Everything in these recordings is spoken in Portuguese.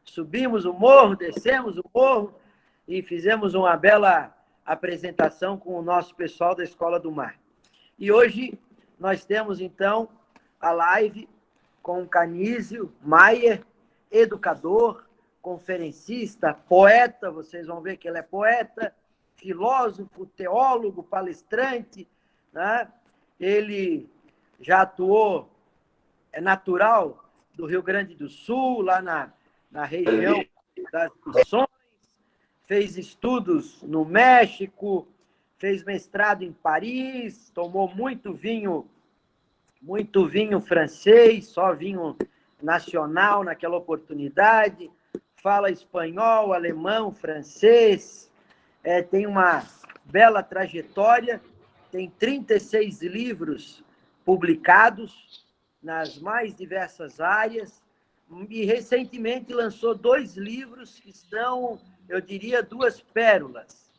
subimos o morro, descemos o morro e fizemos uma bela apresentação com o nosso pessoal da Escola do Mar. E hoje nós temos, então, a live com o Canísio Maier, educador, conferencista, poeta, vocês vão ver que ele é poeta, filósofo, teólogo, palestrante, né? Ele já atuou, é natural do Rio Grande do Sul, lá na região das Missões, fez estudos no México, fez mestrado em Paris, tomou muito vinho francês, só vinho nacional naquela oportunidade, fala espanhol, alemão, francês, tem uma bela trajetória, tem 36 livros publicados nas mais diversas áreas, e recentemente lançou 2 livros que são, eu diria, 2 pérolas.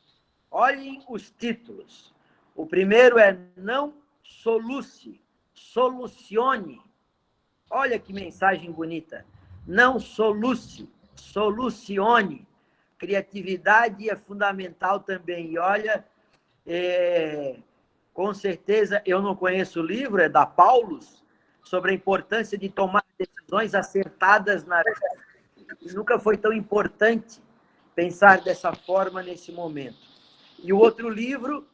Olhem os títulos. O primeiro é Não Soluce, Solucione. Olha que mensagem bonita. Não soluce, solucione. Criatividade é fundamental também. E olha, com certeza, eu não conheço o livro, é da Paulus, sobre a importância de tomar decisões acertadas na vida. E nunca foi tão importante pensar dessa forma nesse momento. E o outro livro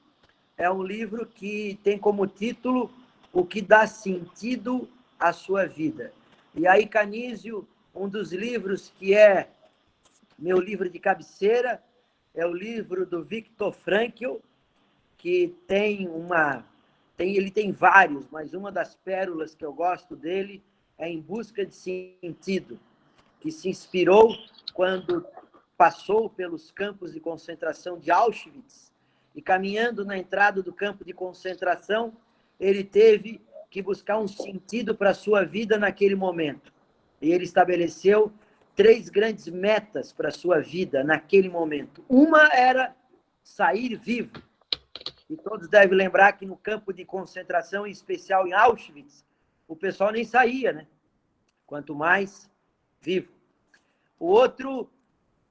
é um livro que tem como título O que dá sentido à sua vida. E aí, Canísio, um dos livros que é meu livro de cabeceira, é o livro do Viktor Frankl, que ele tem vários, mas uma das pérolas que eu gosto dele é Em Busca de Sentido, que se inspirou quando passou pelos campos de concentração de Auschwitz e, caminhando na entrada do campo de concentração, ele teve que buscar um sentido para a sua vida naquele momento. E ele estabeleceu 3 grandes metas para a sua vida naquele momento. Uma era sair vivo. E todos devem lembrar que no campo de concentração, em especial em Auschwitz, o pessoal nem saía, né? Quanto mais vivo. O outro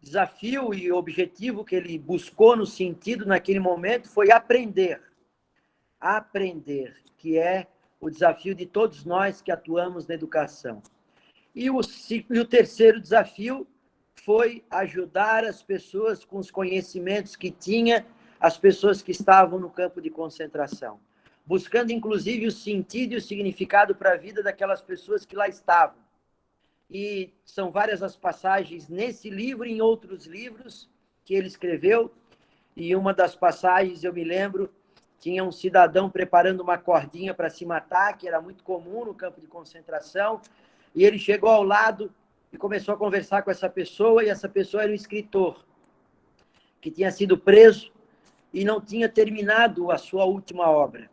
desafio e objetivo que ele buscou no sentido naquele momento foi aprender. Aprender, que é o desafio de todos nós que atuamos na educação. E o terceiro desafio foi ajudar as pessoas com os conhecimentos que tinha, as pessoas que estavam no campo de concentração, buscando, inclusive, o sentido e o significado para a vida daquelas pessoas que lá estavam. E são várias as passagens nesse livro e em outros livros que ele escreveu, e uma das passagens, eu me lembro, tinha um cidadão preparando uma cordinha para se matar, que era muito comum no campo de concentração, e ele chegou ao lado e começou a conversar com essa pessoa, e essa pessoa era um escritor, que tinha sido preso e não tinha terminado a sua última obra.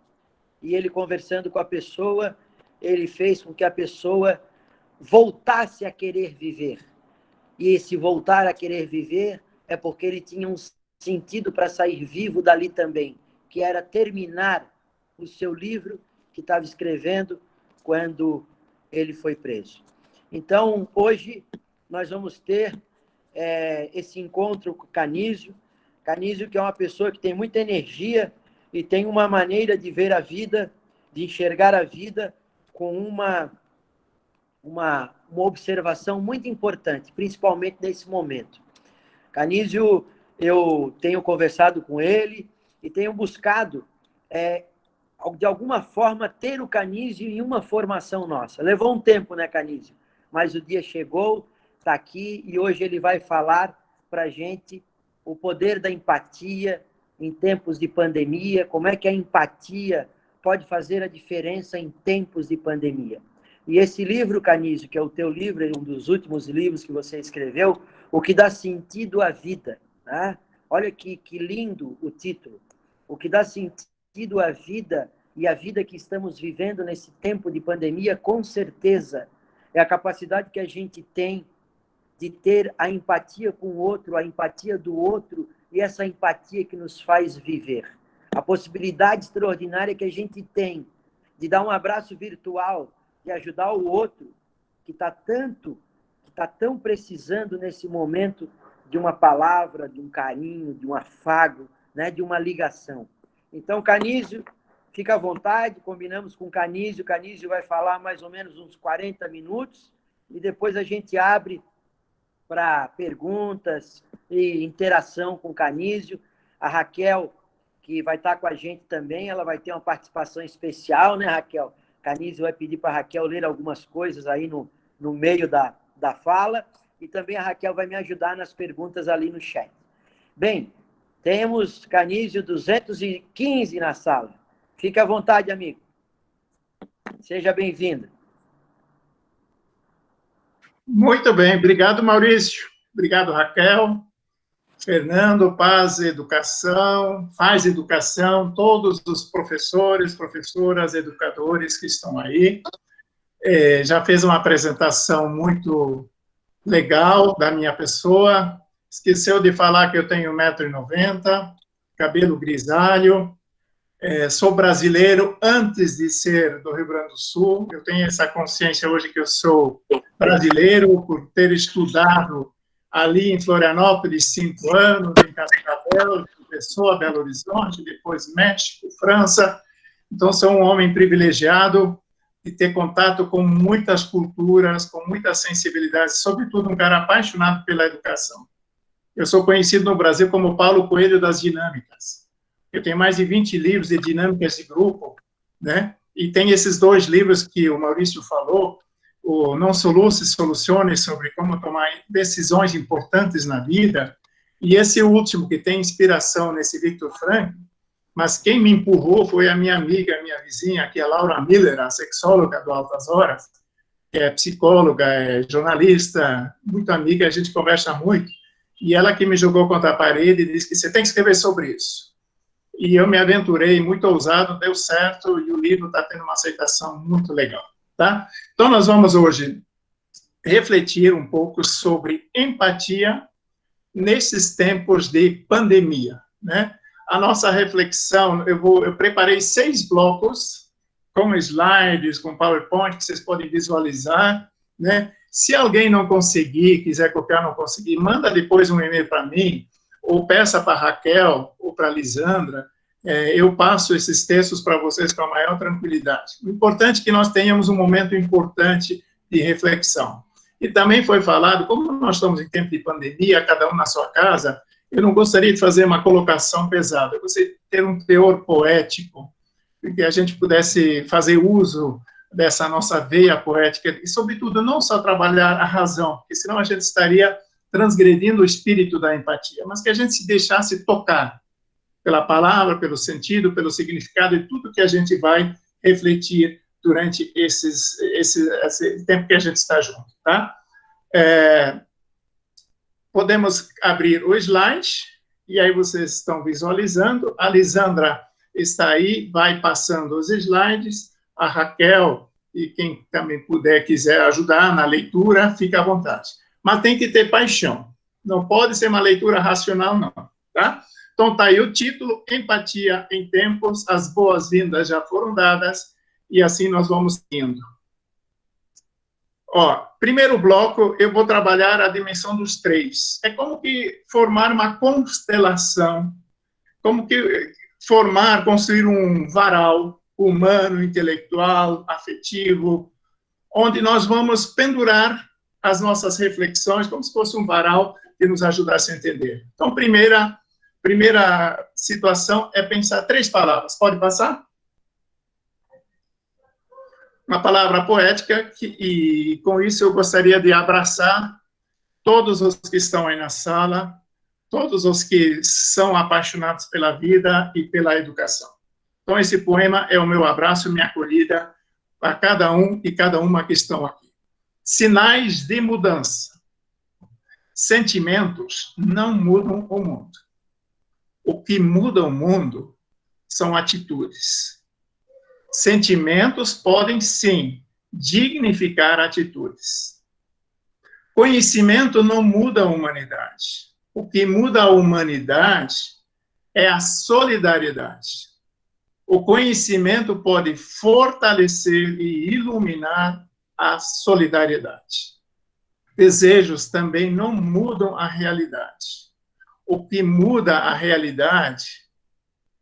E ele, conversando com a pessoa, ele fez com que a pessoa voltasse a querer viver. E esse voltar a querer viver é porque ele tinha um sentido para sair vivo dali também, que era terminar o seu livro que estava escrevendo quando ele foi preso. Então, hoje, nós vamos ter esse encontro com o Canísio. Canísio, que é uma pessoa que tem muita energia e tem uma maneira de ver a vida, de enxergar a vida com uma observação muito importante, principalmente nesse momento. Canísio, eu tenho conversado com ele e tenho buscado, de alguma forma, ter o Canísio em uma formação nossa. Levou um tempo, né, Canísio? Mas o dia chegou, está aqui, e hoje ele vai falar para a gente o poder da empatia em tempos de pandemia, como é que a empatia pode fazer a diferença em tempos de pandemia. E esse livro, Canísio, que é o teu livro, um dos últimos livros que você escreveu, O que dá sentido à vida. Né? Olha que lindo o título. O que dá sentido à vida e a vida que estamos vivendo nesse tempo de pandemia, com certeza, é a capacidade que a gente tem de ter a empatia com o outro, a empatia do outro, e essa empatia que nos faz viver. A possibilidade extraordinária que a gente tem de dar um abraço virtual, de ajudar o outro, que está está tão precisando nesse momento de uma palavra, de um carinho, de um afago, né, de uma ligação. Então, Canísio, fica à vontade, combinamos com o Canísio vai falar mais ou menos uns 40 minutos, e depois a gente abre para perguntas e interação com o Canísio. A Raquel, que vai estar com a gente também, ela vai ter uma participação especial, né, Raquel? Canísio vai pedir para a Raquel ler algumas coisas aí no meio da fala, e também a Raquel vai me ajudar nas perguntas ali no chat. Bem, temos Canísio 215 na sala. Fique à vontade, amigo. Seja bem-vindo. Muito bem, obrigado, Maurício. Obrigado, Raquel. Fernando, Paz Educação, Faz Educação, todos os professores, professoras, educadores que estão aí. Já fez uma apresentação muito legal da minha pessoa. Esqueceu de falar que eu tenho 1,90 m, cabelo grisalho, sou brasileiro antes de ser do Rio Grande do Sul. Eu tenho essa consciência hoje que eu sou brasileiro por ter estudado ali em Florianópolis 5 anos, em Cascavel, Pessoa, Belo Horizonte, depois México, França. Então, sou um homem privilegiado de ter contato com muitas culturas, com muitas sensibilidades, sobretudo um cara apaixonado pela educação. Eu sou conhecido no Brasil como Paulo Coelho das dinâmicas. Eu tenho mais de 20 livros de dinâmicas de grupo, né? E tem esses 2 livros que o Maurício falou, o Não Soluce, Solucione, sobre como tomar decisões importantes na vida, e esse último, que tem inspiração nesse Viktor Frankl, mas quem me empurrou foi a minha amiga, a minha vizinha, que é a Laura Miller, a sexóloga do Altas Horas, que é psicóloga, é jornalista, muito amiga, a gente conversa muito, e ela que me jogou contra a parede e disse que você tem que escrever sobre isso. E eu me aventurei, muito ousado, deu certo, e o livro está tendo uma aceitação muito legal, tá? Então, nós vamos hoje refletir um pouco sobre empatia nesses tempos de pandemia, né? A nossa reflexão, eu preparei 6 blocos, com slides, com PowerPoint, que vocês podem visualizar, né? Se alguém não conseguir, quiser copiar, não conseguir, manda depois um e-mail para mim, ou peça para a Raquel, ou para a Lisandra, eu passo esses textos para vocês com a maior tranquilidade. O importante é que nós tenhamos um momento importante de reflexão. E também foi falado, como nós estamos em tempo de pandemia, cada um na sua casa, eu não gostaria de fazer uma colocação pesada, eu gostaria de ter um teor poético, que a gente pudesse fazer uso dessa nossa veia poética, e, sobretudo, não só trabalhar a razão, porque senão a gente estaria transgredindo o espírito da empatia, mas que a gente se deixasse tocar pela palavra, pelo sentido, pelo significado e tudo que a gente vai refletir durante esse tempo que a gente está junto, tá? Podemos abrir o slide, e aí vocês estão visualizando. A Lisandra está aí, vai passando os slides. A Raquel, e quem também puder, quiser ajudar na leitura, fica à vontade. Mas tem que ter paixão. Não pode ser uma leitura racional, não, tá? Então, está aí o título, Empatia em Tempos, as boas-vindas já foram dadas, e assim nós vamos indo. Primeiro bloco, eu vou trabalhar a dimensão dos 3. É como que formar uma constelação, como que construir um varal humano, intelectual, afetivo, onde nós vamos pendurar as nossas reflexões, como se fosse um varal que nos ajudasse a entender. Então, primeira situação é pensar 3 palavras. Pode passar? Uma palavra poética, e com isso eu gostaria de abraçar todos os que estão aí na sala, todos os que são apaixonados pela vida e pela educação. Então, esse poema é o meu abraço, minha acolhida a cada um e cada uma que estão aqui. Sinais de mudança. Sentimentos não mudam o mundo. O que muda o mundo são atitudes. Sentimentos podem, sim, dignificar atitudes. Conhecimento não muda a humanidade. O que muda a humanidade é a solidariedade. O conhecimento pode fortalecer e iluminar a solidariedade. Desejos também não mudam a realidade. O que muda a realidade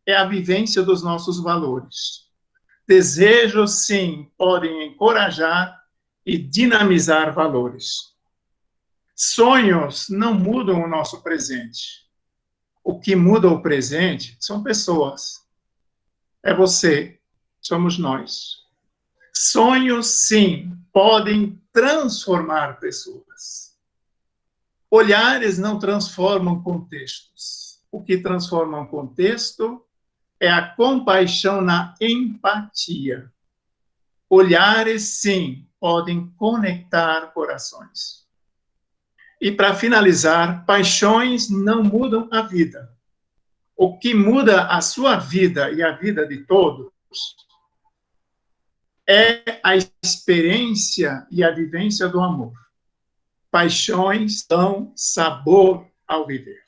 é a vivência dos nossos valores. Desejos, sim, podem encorajar e dinamizar valores. Sonhos não mudam o nosso presente. O que muda o presente são pessoas. É você, somos nós. Sonhos, sim, podem transformar pessoas. Olhares não transformam contextos. O que transforma um contexto é a compaixão na empatia. Olhares, sim, podem conectar corações. E, para finalizar, paixões não mudam a vida. O que muda a sua vida e a vida de todos é a experiência e a vivência do amor. Paixões dão sabor ao viver.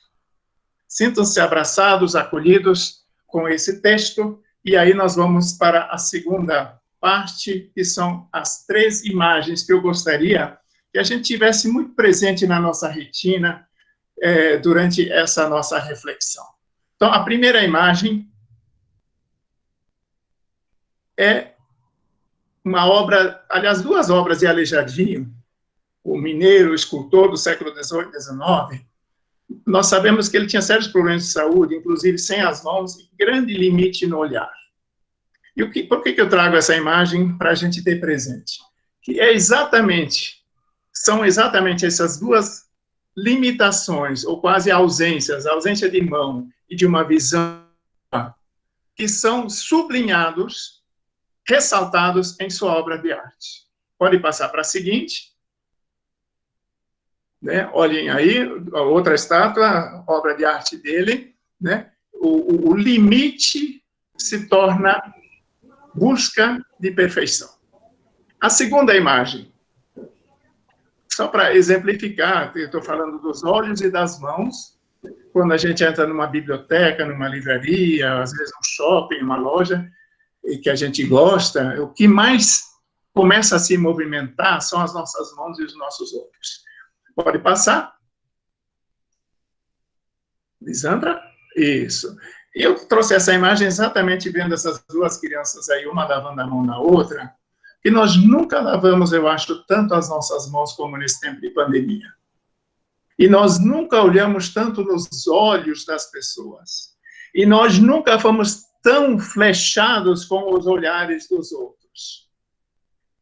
Sintam-se abraçados, acolhidos com esse texto, e aí nós vamos para a segunda parte, que são as 3 imagens que eu gostaria que a gente tivesse muito presente na nossa retina durante essa nossa reflexão. Então, a primeira imagem é uma obra, aliás, 2 obras de Aleijadinho, o mineiro, o escultor do século XVIII e XIX. Nós sabemos que ele tinha sérios problemas de saúde, inclusive sem as mãos, e grande limite no olhar. E por que eu trago essa imagem para a gente ter presente? Que são exatamente essas 2 limitações, ou quase ausências, a ausência de mão e de uma visão, que são sublinhados, ressaltados em sua obra de arte. Pode passar para a seguinte. Né? Olhem aí, a outra estátua, obra de arte dele, né? O limite se torna busca de perfeição. A segunda imagem, só para exemplificar, eu estou falando dos olhos e das mãos, quando a gente entra numa biblioteca, numa livraria, às vezes um shopping, uma loja, e que a gente gosta, o que mais começa a se movimentar são as nossas mãos e os nossos olhos. Pode passar. Lisandra? Isso. Eu trouxe essa imagem exatamente vendo essas 2 crianças aí, uma lavando a mão na outra, que nós nunca lavamos, eu acho, tanto as nossas mãos como nesse tempo de pandemia. E nós nunca olhamos tanto nos olhos das pessoas. E nós nunca fomos tão flechados com os olhares dos outros.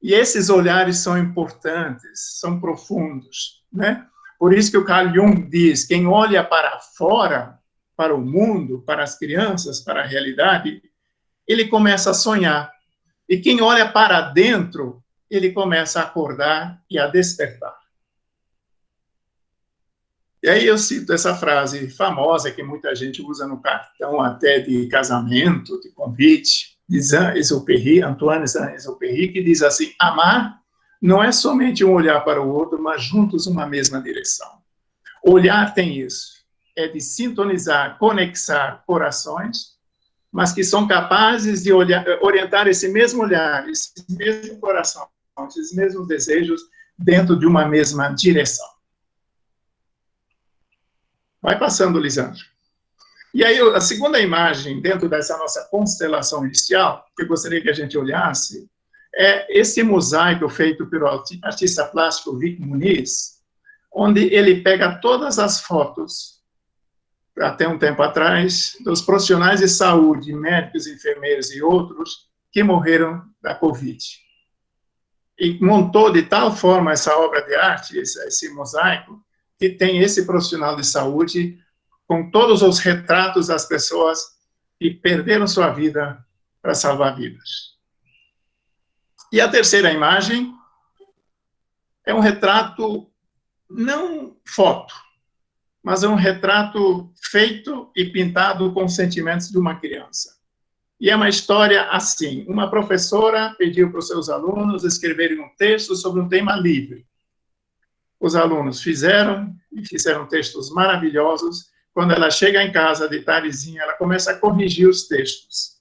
E esses olhares são importantes, são profundos, né? Por isso que o Carl Jung diz, quem olha para fora, para o mundo, para as crianças, para a realidade, ele começa a sonhar. E quem olha para dentro, ele começa a acordar e a despertar. E aí eu cito essa frase famosa que muita gente usa no cartão até de casamento, de convite, de Saint-Exupéry, Antoine Saint-Exupéry, que diz assim, amar não é somente um olhar para o outro, mas juntos uma mesma direção. Olhar tem isso, é de sintonizar, conectar corações, mas que são capazes de orientar esse mesmo olhar, esse mesmo coração, esses mesmos desejos dentro de uma mesma direção. Vai passando, Lisandro. E aí, a segunda imagem, dentro dessa nossa constelação inicial, que eu gostaria que a gente olhasse, é esse mosaico feito pelo artista plástico Vic Muniz, onde ele pega todas as fotos, até um tempo atrás, dos profissionais de saúde, médicos, enfermeiros e outros, que morreram da Covid. E montou de tal forma essa obra de arte, esse mosaico, que tem esse profissional de saúde com todos os retratos das pessoas que perderam sua vida para salvar vidas. E a terceira imagem é um retrato, não foto, mas é um retrato feito e pintado com os sentimentos de uma criança. E é uma história assim, uma professora pediu para os seus alunos escreverem um texto sobre um tema livre. Os alunos fizeram textos maravilhosos. Quando ela chega em casa de tardezinha, ela começa a corrigir os textos.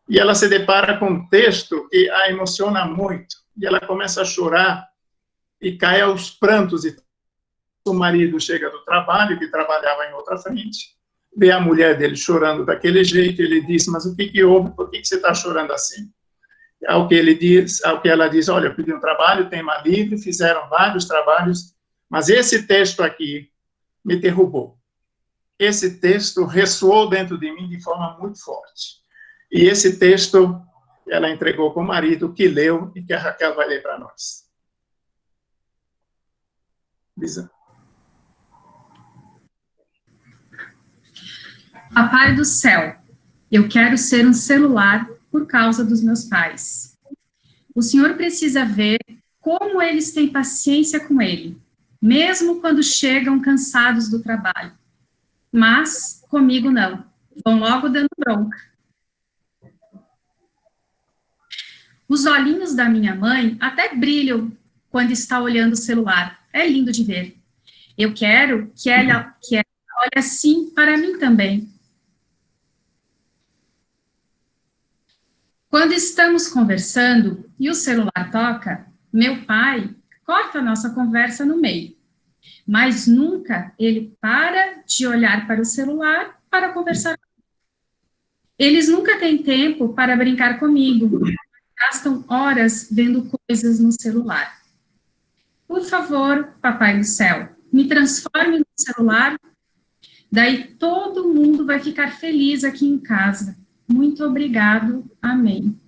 E ela se depara com um texto que a emociona muito. E ela começa a chorar e cai aos prantos. E o marido chega do trabalho, que trabalhava em outra frente, vê a mulher dele chorando daquele jeito, ele diz, mas o que houve? Por que você está chorando assim? Ao que ela diz, olha, eu pedi um trabalho, tema livre, fizeram vários trabalhos, mas esse texto aqui me derrubou. Esse texto ressoou dentro de mim de forma muito forte. E esse texto ela entregou para o marido, que leu, e que a Raquel vai ler para nós. Lisa. Papai do céu, eu quero ser um celular por causa dos meus pais. O senhor precisa ver como eles têm paciência com ele, mesmo quando chegam cansados do trabalho. Mas, comigo não. Vão logo dando bronca. Os olhinhos da minha mãe até brilham quando está olhando o celular. É lindo de ver. Eu quero que ela olhe assim para mim também. Quando estamos conversando e o celular toca, meu pai corta a nossa conversa no meio. Mas nunca ele para de olhar para o celular para conversar. Eles nunca têm tempo para brincar comigo. Gastam horas vendo coisas no celular. Por favor, papai do céu, me transforme no celular. Daí todo mundo vai ficar feliz aqui em casa. Muito obrigado. Amém.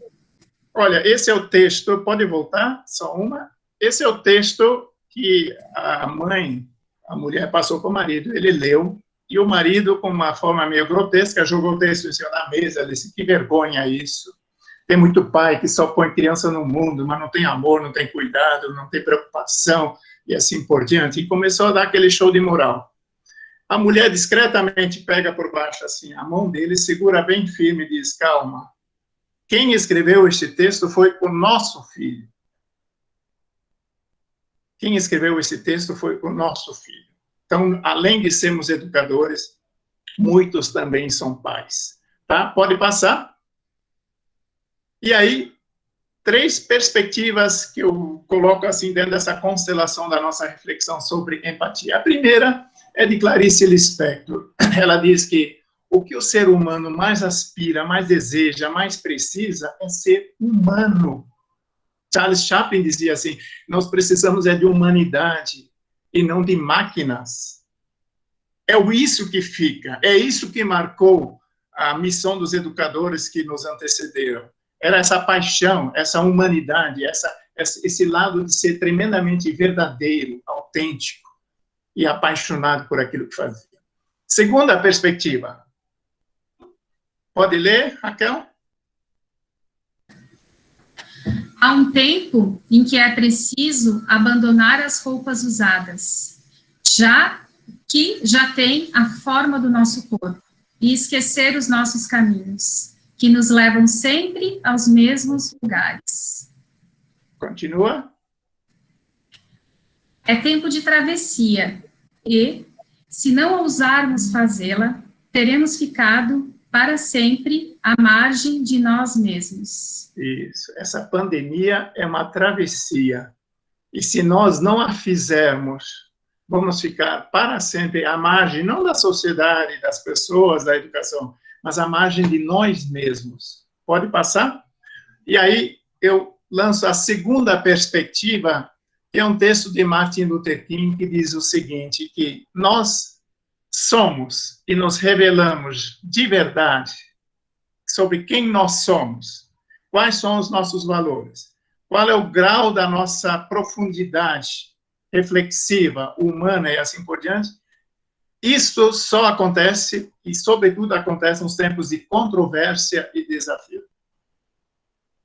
Olha, esse é o texto, pode voltar? Só uma. Esse é o texto que a mulher passou para o marido, ele leu, e o marido, com uma forma meio grotesca, jogou o texto em cima da mesa, disse, que vergonha isso. Tem muito pai que só põe criança no mundo, mas não tem amor, não tem cuidado, não tem preocupação, e assim por diante. E começou a dar aquele show de moral. A mulher discretamente pega por baixo assim, a mão dele, segura bem firme e diz, calma, quem escreveu este texto foi o nosso filho. Quem escreveu esse texto foi o nosso filho. Então, além de sermos educadores, muitos também são pais. Tá? Pode passar? E aí, 3 perspectivas que eu coloco assim dentro dessa constelação da nossa reflexão sobre empatia. A primeira é de Clarice Lispector. Ela diz que o que o ser humano mais aspira, mais deseja, mais precisa é ser humano. Charles Chaplin dizia assim, nós precisamos de humanidade e não de máquinas. É isso que fica, é isso que marcou a missão dos educadores que nos antecederam. Era essa paixão, essa humanidade, esse lado de ser tremendamente verdadeiro, autêntico e apaixonado por aquilo que fazia. Segunda perspectiva. Pode ler, Raquel? Há um tempo em que é preciso abandonar as roupas usadas, já que já tem a forma do nosso corpo, e esquecer os nossos caminhos, que nos levam sempre aos mesmos lugares. Continua. É tempo de travessia, e, se não ousarmos fazê-la, teremos ficado para sempre à margem de nós mesmos. Isso. Essa pandemia é uma travessia. E se nós não a fizermos, vamos ficar para sempre à margem, não da sociedade, das pessoas, da educação, mas à margem de nós mesmos. Pode passar? E aí eu lanço a segunda perspectiva, que é um texto de Martin Luther King, que diz o seguinte, que nós somos e nos revelamos de verdade sobre quem nós somos, quais são os nossos valores, qual é o grau da nossa profundidade reflexiva, humana e assim por diante. Isso só acontece, e sobretudo acontece nos tempos de controvérsia e desafio.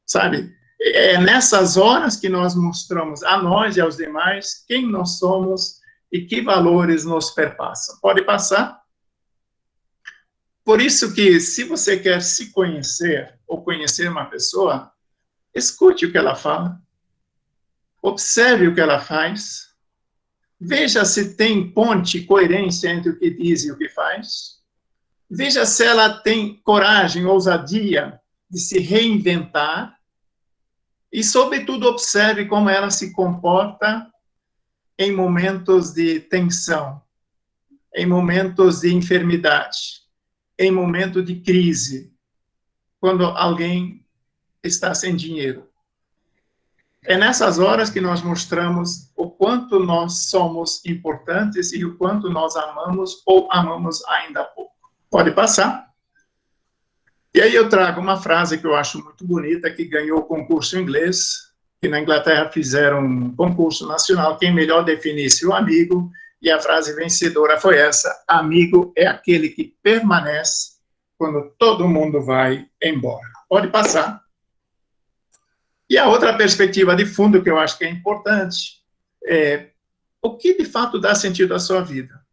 Sabe? É nessas horas que nós mostramos a nós e aos demais quem nós somos e que valores nos perpassam. Pode passar? Por isso que, se você quer se conhecer ou conhecer uma pessoa, escute o que ela fala, observe o que ela faz, veja se tem ponte, coerência entre o que diz e o que faz, veja se ela tem coragem, ousadia de se reinventar e, sobretudo, observe como ela se comporta em momentos de tensão, em momentos de enfermidade, em momento de crise, quando alguém está sem dinheiro. É nessas horas que nós mostramos o quanto nós somos importantes e o quanto nós amamos ou amamos ainda pouco. Pode passar. E aí eu trago uma frase que eu acho muito bonita, que ganhou o concurso inglês, que na Inglaterra fizeram um concurso nacional, quem melhor definisse o amigo, e a frase vencedora foi essa: amigo é aquele que permanece quando todo mundo vai embora. Pode passar. E a outra perspectiva de fundo que eu acho que é importante é o que de fato dá sentido à sua vida?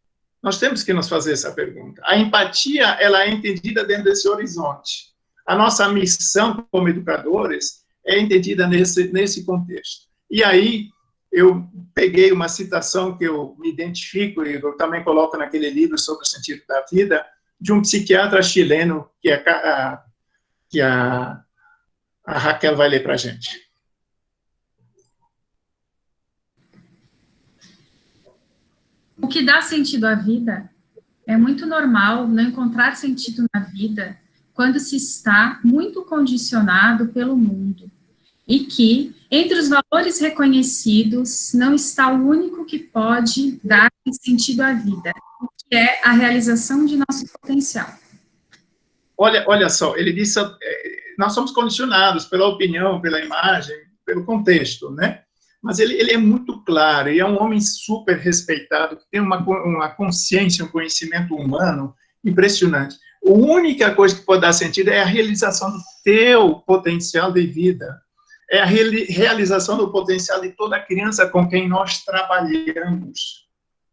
Nós temos que nos fazer essa pergunta. A empatia, ela é entendida dentro desse horizonte. A nossa missão como educadores é entendida nesse contexto. E aí, eu peguei uma citação que eu me identifico, e eu também coloco naquele livro sobre o sentido da vida, de um psiquiatra chileno, que a Raquel vai ler para a gente. O que dá sentido à vida é muito normal não encontrar sentido na vida quando se está muito condicionado pelo mundo e que, entre os valores reconhecidos, não está o único que pode dar sentido à vida, que é a realização de nosso potencial. Olha só, ele disse, nós somos condicionados pela opinião, pela imagem, pelo contexto, né? Mas ele é muito claro, e é um homem super respeitado, que tem uma consciência, um conhecimento humano impressionante. A única coisa que pode dar sentido é a realização do teu potencial de vida, é a realização do potencial de toda criança com quem nós trabalhamos,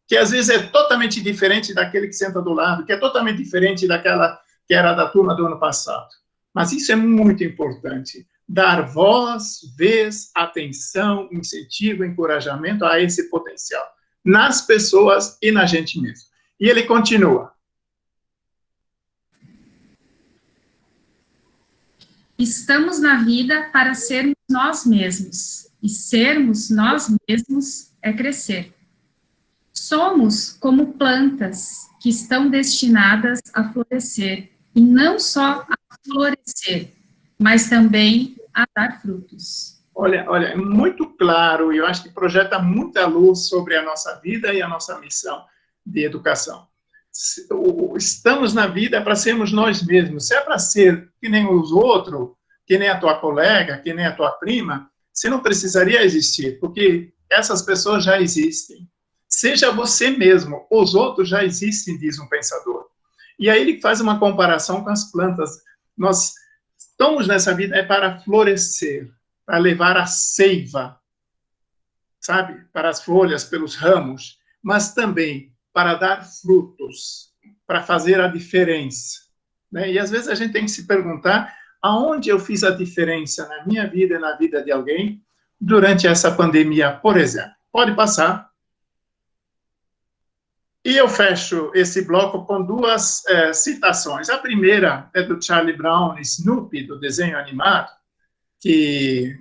que às vezes é totalmente diferente daquele que senta do lado, que é totalmente diferente daquela que era da turma do ano passado. Mas isso é muito importante, dar voz, vez, atenção, incentivo, encorajamento a esse potencial, nas pessoas e na gente mesmo. E ele continua. Estamos na vida para sermos nós mesmos, e sermos nós mesmos é crescer. Somos como plantas que estão destinadas a florescer, e não só a florescer, mas também a dar frutos. Olha, é muito claro, e eu acho que projeta muita luz sobre a nossa vida e a nossa missão de educação. Estamos na vida para sermos nós mesmos. Se é para ser que nem os outros, que nem a tua colega, que nem a tua prima, você não precisaria existir, porque essas pessoas já existem. Seja você mesmo, os outros já existem, diz um pensador. E aí ele faz uma comparação com as plantas. Nós estamos nessa vida é para florescer, para levar a seiva, sabe? Para as folhas, pelos ramos, mas também para dar frutos, para fazer a diferença. Né? E às vezes a gente tem que se perguntar aonde eu fiz a diferença na minha vida e na vida de alguém durante essa pandemia, por exemplo. Pode passar. E eu fecho esse bloco com duas citações. A primeira é do Charlie Brown, Snoopy, do desenho animado, que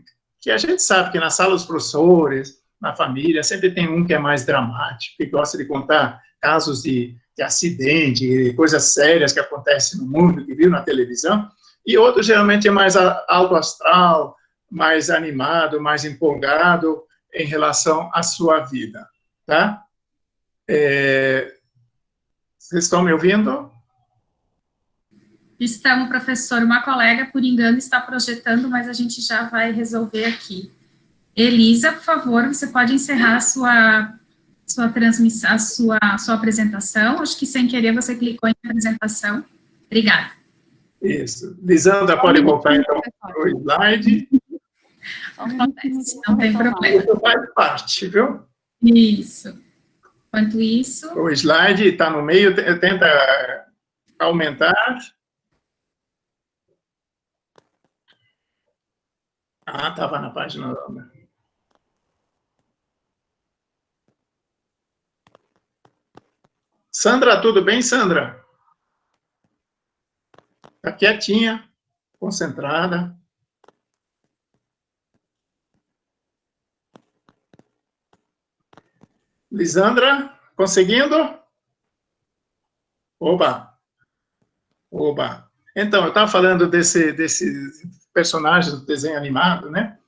a gente sabe que na sala dos professores, na família, sempre tem um que é mais dramático, que gosta de contar casos de acidente, coisas sérias que acontecem no mundo, que viu na televisão, e outro geralmente é mais alto astral, mais animado, mais empolgado em relação à sua vida, tá? Vocês estão me ouvindo? Estamos, professor. Uma colega, por engano, está projetando, mas a gente já vai resolver aqui. Elisa, por favor, você pode encerrar a sua transmissão, a sua apresentação. Acho que sem querer você clicou em apresentação. Obrigada. Isso. Lisandra, pode voltar então para o slide. Não tem problema. Isso faz parte, viu? Isso. Enquanto isso... O slide está no meio, tenta aumentar. Ah, estava na página. Sandra, tudo bem, Sandra? Está quietinha, concentrada. Lisandra, conseguindo? Oba! Oba! Então, eu estava falando desse personagem do desenho animado, né?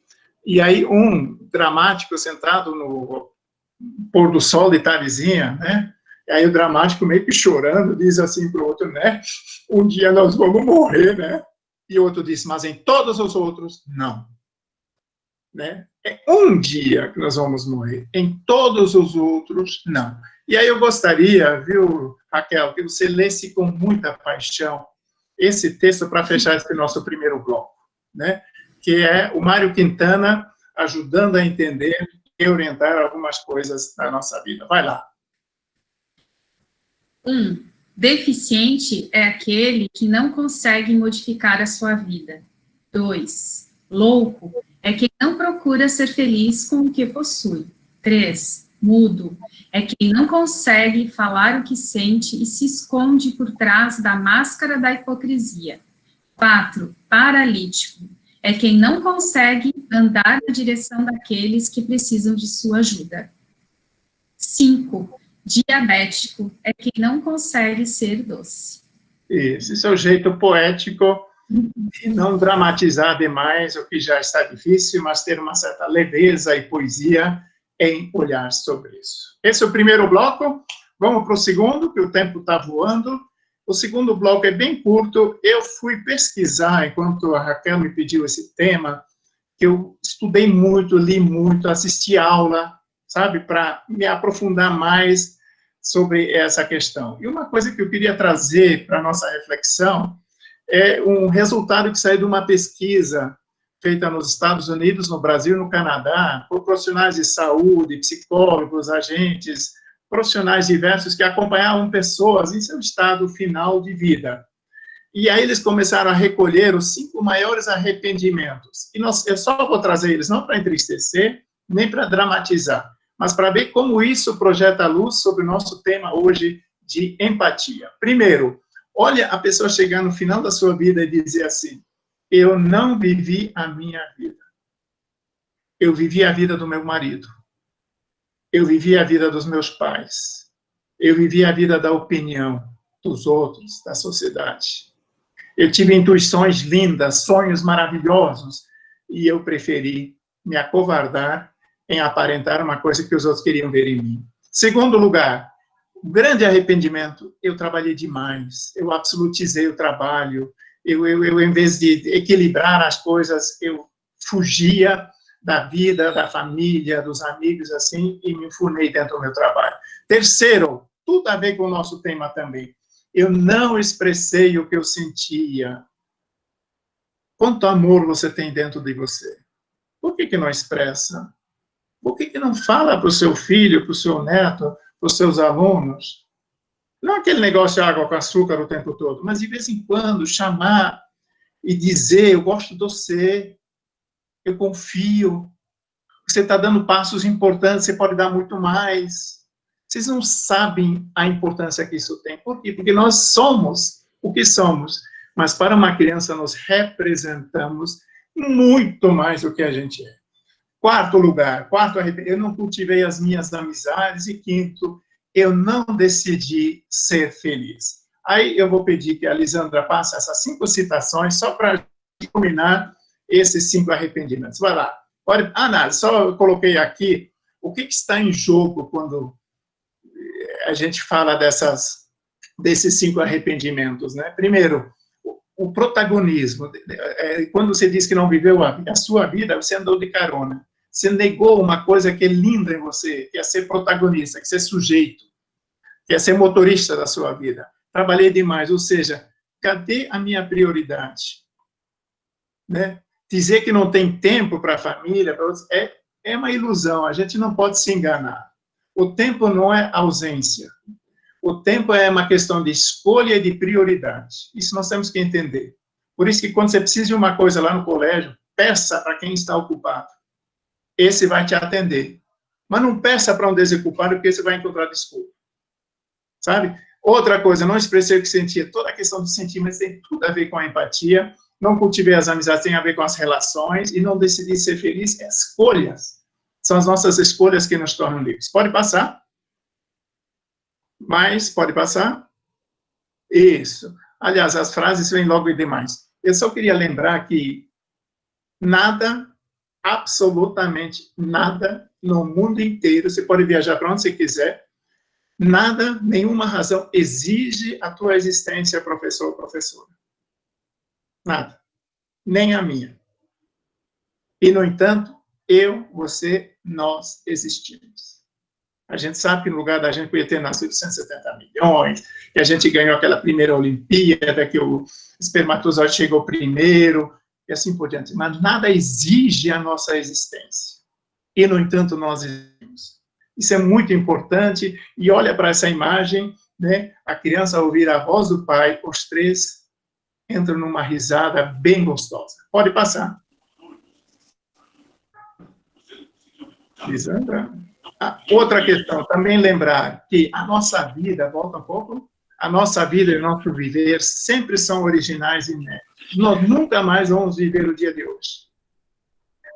E aí, um dramático sentado no pôr do sol de tardezinha, né? E aí o dramático meio que chorando diz assim para o outro, né? Um dia nós vamos morrer, né? E o outro diz, mas em todos os outros, não. Né? É um dia que nós vamos morrer. Em todos os outros, não. E aí eu gostaria, viu, Raquel, que você lesse com muita paixão esse texto para fechar esse nosso primeiro bloco, né? Que é o Mário Quintana ajudando a entender e orientar algumas coisas da nossa vida. Vai lá. Deficiente é aquele que não consegue modificar a sua vida. 2. Louco é quem não procura ser feliz com o que possui. 3. Mudo é quem não consegue falar o que sente e se esconde por trás da máscara da hipocrisia. 4. Paralítico é quem não consegue andar na direção daqueles que precisam de sua ajuda. 5. Diabético é quem não consegue ser doce. Esse é o jeito poético de não dramatizar demais o que já está difícil, mas ter uma certa leveza e poesia em olhar sobre isso. Esse é o primeiro bloco. Vamos para o segundo, que o tempo está voando. O segundo bloco é bem curto. Eu fui pesquisar, enquanto a Raquel me pediu esse tema, que eu estudei muito, li muito, assisti aula, sabe, para me aprofundar mais sobre essa questão. E uma coisa que eu queria trazer para a nossa reflexão é um resultado que saiu de uma pesquisa feita nos Estados Unidos, no Brasil e no Canadá, por profissionais de saúde, psicólogos, agentes, profissionais diversos que acompanhavam pessoas em seu estado final de vida. E aí eles começaram a recolher os 5 maiores arrependimentos. E eu só vou trazer eles não para entristecer, nem para dramatizar, mas para ver como isso projeta luz sobre o nosso tema hoje de empatia. Primeiro, olha a pessoa chegar no final da sua vida e dizer assim, eu não vivi a minha vida. Eu vivi a vida do meu marido. Eu vivi a vida dos meus pais. Eu vivi a vida da opinião dos outros, da sociedade. Eu tive intuições lindas, sonhos maravilhosos, e eu preferi me acovardar em aparentar uma coisa que os outros queriam ver em mim. Segundo lugar, um grande arrependimento, eu trabalhei demais, eu absolutizei o trabalho, eu em vez de equilibrar as coisas, eu fugia da vida, da família, dos amigos, assim, e me enfurnei dentro do meu trabalho. Terceiro, tudo a ver com o nosso tema também, eu não expressei o que eu sentia. Quanto amor você tem dentro de você? Por que não expressa? Por que não fala para o seu filho, para o seu neto, para os seus alunos? Não aquele negócio de água com açúcar o tempo todo, mas de vez em quando chamar e dizer, eu gosto de você, eu confio, você está dando passos importantes, você pode dar muito mais. Vocês não sabem a importância que isso tem. Por quê? Porque nós somos o que somos, mas para uma criança nós representamos muito mais do que a gente é. Quarto lugar, eu não cultivei as minhas amizades. E quinto, eu não decidi ser feliz. Aí eu vou pedir que a Lisandra passe essas 5 citações, só para culminar esses 5 arrependimentos. Vai lá. Ana, só eu coloquei aqui o que está em jogo quando a gente fala desses 5 arrependimentos, né? Primeiro, o protagonismo. Quando você diz que não viveu a sua vida, você andou de carona. Você negou uma coisa que é linda em você, que é ser protagonista, que é ser sujeito, que é ser motorista da sua vida. Trabalhei demais, ou seja, cadê a minha prioridade? Né? Dizer que não tem tempo para a família é uma ilusão, a gente não pode se enganar. O tempo não é ausência. O tempo é uma questão de escolha e de prioridade. Isso nós temos que entender. Por isso que quando você precisa de uma coisa lá no colégio, peça para quem está ocupado. Esse vai te atender. Mas não peça para um desocupado, porque você vai encontrar desculpa. Sabe? Outra coisa, não expressei o que sentia. Toda a questão dos sentimentos tem tudo a ver com a empatia. Não cultivei as amizades, tem a ver com as relações. E não decidi ser feliz, é escolhas. São as nossas escolhas que nos tornam livres. Pode passar? Mais, pode passar? Isso. Aliás, as frases vêm logo demais. Eu só queria lembrar que nada, absolutamente nada, no mundo inteiro, você pode viajar para onde você quiser, nada, nenhuma razão exige a tua existência, professor ou professora. Nada. Nem a minha. E, no entanto, eu, você, nós existimos. A gente sabe que no lugar da gente podia ter nascido 170 milhões, que a gente ganhou aquela primeira Olimpíada, que o espermatozoide chegou primeiro, e assim por diante. Mas nada exige a nossa existência. E, no entanto, nós existimos. Isso é muito importante. E olha para essa imagem, né? A criança, ao ouvir a voz do pai, os três entram numa risada bem gostosa. Pode passar. Lisandra? Outra questão, também lembrar que a nossa vida, volta um pouco, a nossa vida e o nosso viver sempre são originais e inéditos. Nós nunca mais vamos viver o dia de hoje.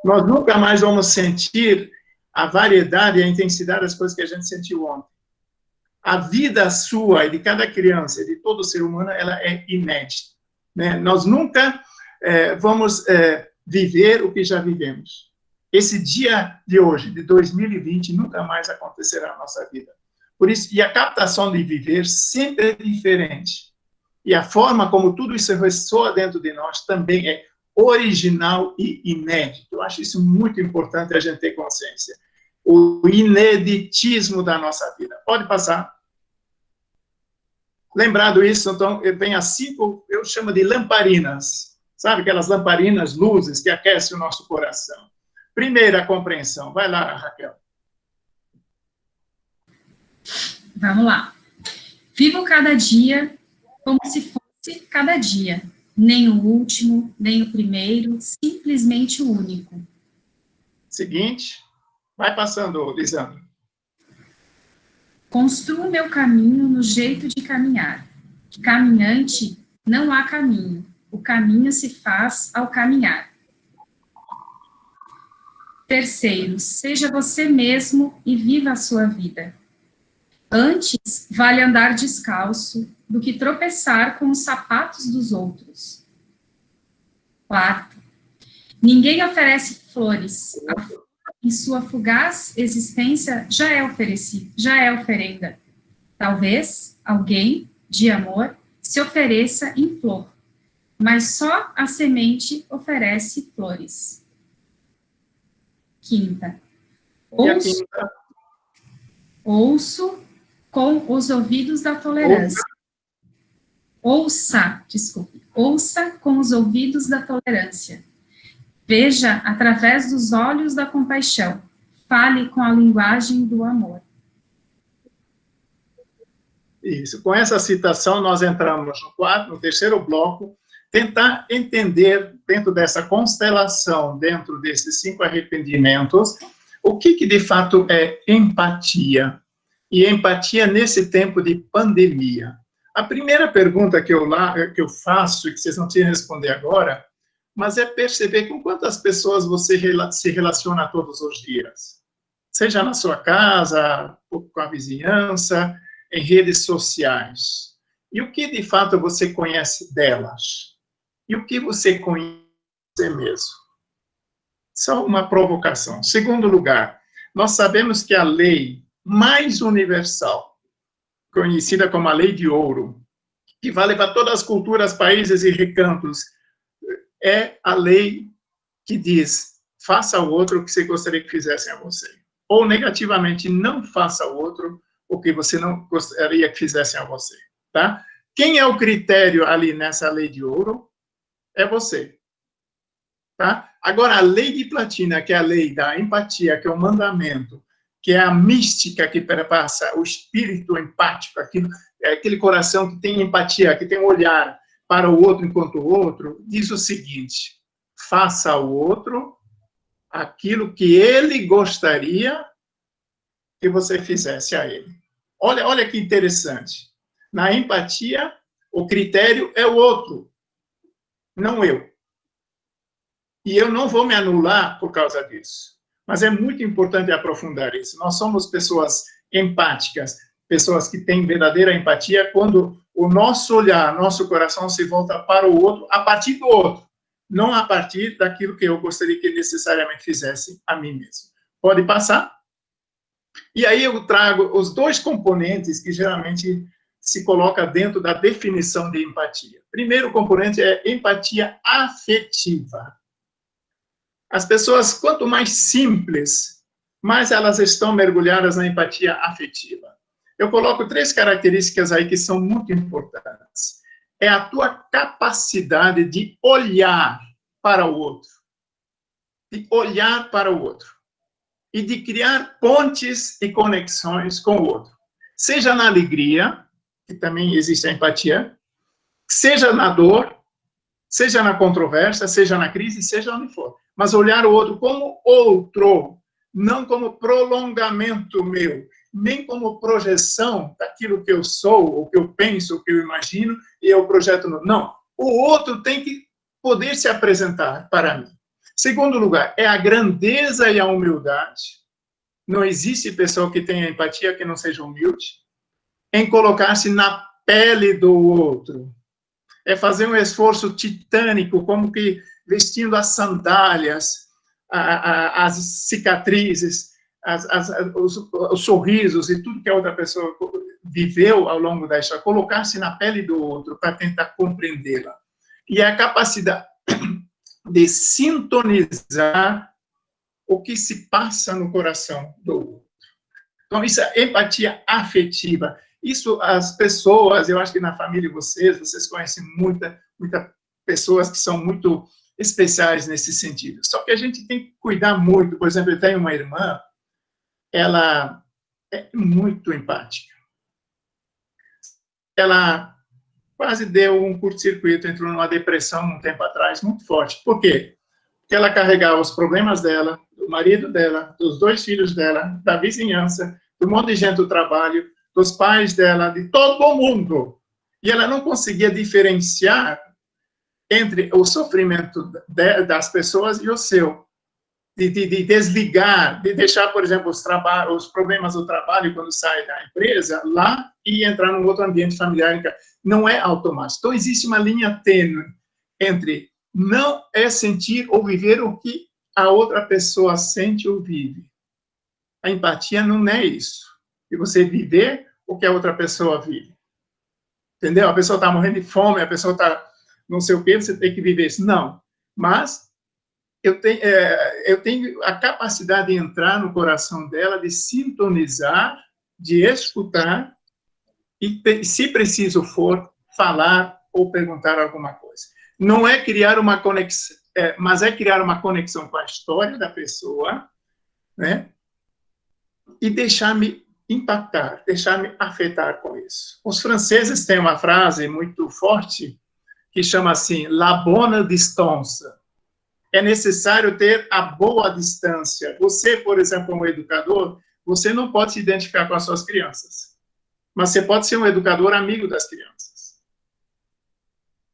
Nós nunca mais vamos sentir a variedade e a intensidade das coisas que a gente sentiu ontem. A vida sua e de cada criança, de todo ser humano, ela é inédita, né? Nós nunca vamos viver o que já vivemos. Esse dia de hoje, de 2020, nunca mais acontecerá na nossa vida. Por isso, e a captação de viver sempre é diferente. E a forma como tudo isso ressoa dentro de nós também é original e inédito. Eu acho isso muito importante a gente ter consciência. O ineditismo da nossa vida. Pode passar. Lembrado isso, então, vem as 5, eu chamo de lamparinas. Sabe aquelas lamparinas, luzes, que aquecem o nosso coração. Primeira compreensão. Vai lá, Raquel. Vamos lá. Vivo cada dia como se fosse cada dia. Nem o último, nem o primeiro, simplesmente o único. Seguinte. Vai passando, Lisandro. Construo meu caminho no jeito de caminhar. Caminhante, não há caminho. O caminho se faz ao caminhar. Terceiro, seja você mesmo e viva a sua vida. Antes, vale andar descalço do que tropeçar com os sapatos dos outros. Quarto, ninguém oferece flores. Em sua fugaz existência já é oferecido, já é oferenda. Talvez alguém, de amor, se ofereça em flor, mas só a semente oferece flores. Quinta, ouço com os ouvidos da tolerância. Ouça com os ouvidos da tolerância. Veja através dos olhos da compaixão. Fale com a linguagem do amor. Isso. Com essa citação, nós entramos no terceiro bloco, tentar entender, dentro dessa constelação, dentro desses 5 arrependimentos, o que de fato é empatia. E empatia nesse tempo de pandemia. A primeira pergunta que eu faço, e que vocês não tinham responder agora, mas é perceber com quantas pessoas você se relaciona todos os dias. Seja na sua casa, com a vizinhança, em redes sociais. E o que, de fato, você conhece delas? E o que você conhece de você mesmo? Só uma provocação. Segundo lugar, nós sabemos que a lei mais universal, conhecida como a lei de ouro, que vale para todas as culturas, países e recantos, é a lei que diz, faça ao outro o que você gostaria que fizessem a você. Ou, negativamente, não faça ao outro o que você não gostaria que fizessem a você. Tá? Quem é o critério ali nessa lei de ouro? É você. Tá? Agora, a lei de platina, que é a lei da empatia, que é o mandamento, que é a mística que perpassa o espírito empático, aquele coração que tem empatia, que tem um olhar para o outro enquanto o outro, diz o seguinte, faça ao outro aquilo que ele gostaria que você fizesse a ele. Olha que interessante. Na empatia, o critério é o outro, não eu. E eu não vou me anular por causa disso. Mas é muito importante aprofundar isso. Nós somos pessoas empáticas. pessoas que têm verdadeira empatia, quando o nosso olhar, nosso coração se volta para o outro, a partir do outro, não a partir daquilo que eu gostaria que ele necessariamente fizesse a mim mesmo. Pode passar? E aí eu trago os dois componentes que geralmente se coloca dentro da definição de empatia. Primeiro componente é empatia afetiva. As pessoas, quanto mais simples, mais elas estão mergulhadas na empatia afetiva. Eu coloco 3 características aí que são muito importantes. É a tua capacidade de olhar para o outro. De olhar para o outro. E de criar pontes e conexões com o outro. Seja na alegria, que também existe a empatia, seja na dor, seja na controvérsia, seja na crise, seja onde for. Mas olhar o outro como outro, não como prolongamento meu, nem como projeção daquilo que eu sou, o que eu penso, o que eu imagino, e eu projeto no... Não, o outro tem que poder se apresentar para mim. Segundo lugar, é a grandeza e a humildade. Não existe pessoa que tenha empatia que não seja humilde. Em colocar-se na pele do outro. É fazer um esforço titânico, como que vestindo as sandálias, as cicatrizes, os sorrisos e tudo que a outra pessoa viveu ao longo da história, colocar-se na pele do outro para tentar compreendê-la. E a capacidade de sintonizar o que se passa no coração do outro. Então, isso é empatia afetiva. Isso, as pessoas, eu acho que na família de vocês conhecem muitas pessoas que são muito especiais nesse sentido. Só que a gente tem que cuidar muito. Por exemplo, eu tenho uma irmã, ela é muito empática. Ela quase deu um curto-circuito, entrou numa depressão um tempo atrás, muito forte. Por quê? Porque ela carregava os problemas dela, do marido dela, dos 2 filhos dela, da vizinhança, do monte de gente do trabalho, dos pais dela, de todo mundo. E ela não conseguia diferenciar entre o sofrimento das pessoas e o seu. De desligar, de deixar, por exemplo, os problemas do trabalho quando sai da empresa lá e entrar num outro ambiente familiar. Não é automático. Então, existe uma linha tênue entre não é sentir ou viver o que a outra pessoa sente ou vive. A empatia não é isso. E você viver o que a outra pessoa vive. Entendeu? A pessoa está morrendo de fome, a pessoa está não sei o quê, você tem que viver isso. Não. Mas eu tenho a capacidade de entrar no coração dela, de sintonizar, de escutar e, se preciso for, falar ou perguntar alguma coisa. Não é criar uma conexão, mas é criar uma conexão com a história da pessoa, né? E deixar-me impactar, deixar-me afetar com isso. Os franceses têm uma frase muito forte que chama assim, la bonne distance. É necessário ter a boa distância. Você, por exemplo, um educador, você não pode se identificar com as suas crianças, mas você pode ser um educador amigo das crianças.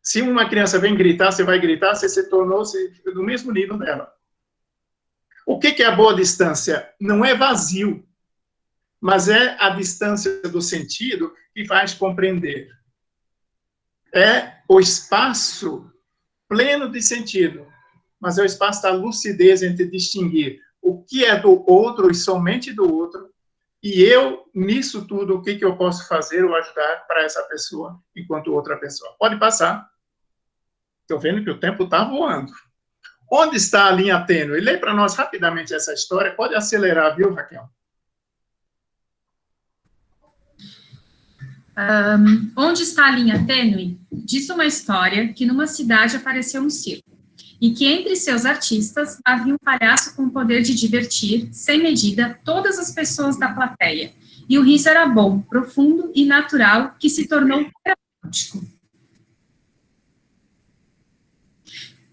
Se uma criança vem gritar, você vai gritar, você se tornou do mesmo nível dela. O que é a boa distância? Não é vazio, mas é a distância do sentido que faz compreender. É o espaço pleno de sentido, mas é o espaço da lucidez entre distinguir o que é do outro e somente do outro, e eu, nisso tudo, o que eu posso fazer ou ajudar para essa pessoa enquanto outra pessoa. Pode passar. Estou vendo que o tempo está voando. Onde está a linha tênue? Lê para nós rapidamente essa história. Pode acelerar, viu, Raquel? Onde está a linha tênue? Diz uma história que numa cidade apareceu um circo, e que entre seus artistas havia um palhaço com o poder de divertir, sem medida, todas as pessoas da plateia. E o riso era bom, profundo e natural, que se tornou terapêutico.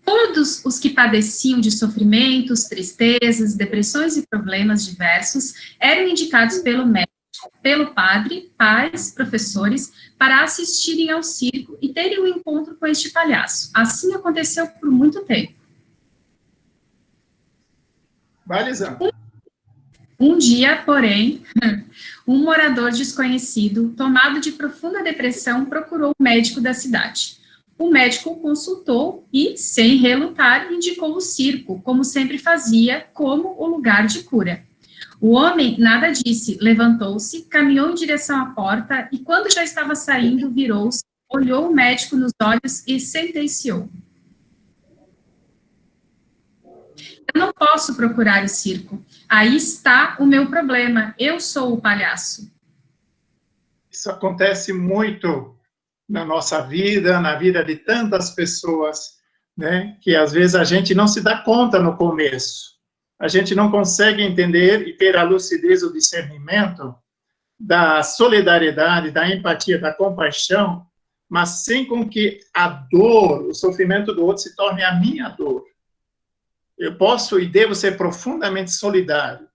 Todos os que padeciam de sofrimentos, tristezas, depressões e problemas diversos eram indicados pelo médico, pelo padre, pais, professores, para assistirem ao circo e terem um encontro com este palhaço. Assim aconteceu por muito tempo. Vai, Lisandro. Um dia, porém, um morador desconhecido, tomado de profunda depressão, procurou o médico da cidade. O médico o consultou e, sem relutar, indicou o circo, como sempre fazia, como o lugar de cura. O homem nada disse, levantou-se, caminhou em direção à porta e, quando já estava saindo, virou-se, olhou o médico nos olhos e sentenciou: eu não posso procurar o circo. Aí está o meu problema. Eu sou o palhaço. Isso acontece muito na nossa vida, na vida de tantas pessoas, né? Que às vezes a gente não se dá conta no começo. A gente não consegue entender e ter a lucidez, o discernimento da solidariedade, da empatia, da compaixão, mas sem com que a dor, o sofrimento do outro se torne a minha dor. Eu posso e devo ser profundamente solidário,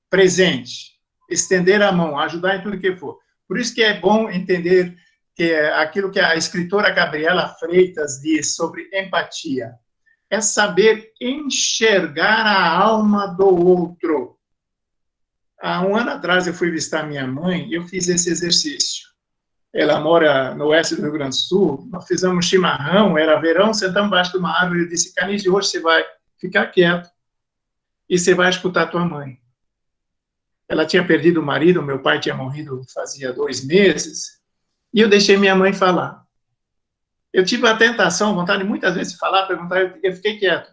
presente, estender a mão, ajudar em tudo que for. Por isso que é bom entender que aquilo que a escritora Gabriela Freitas diz sobre empatia é saber enxergar a alma do outro. Há um ano atrás eu fui visitar minha mãe e eu fiz esse exercício. Ela mora no oeste do Rio Grande do Sul, nós fizemos chimarrão, era verão, sentamos embaixo de uma árvore, eu disse: Canise, hoje você vai ficar quieto e você vai escutar tua mãe. Ela tinha perdido o marido, meu pai tinha morrido fazia 2 meses, e eu deixei minha mãe falar. Eu tive a tentação, vontade muitas vezes de falar, perguntar, eu fiquei quieto.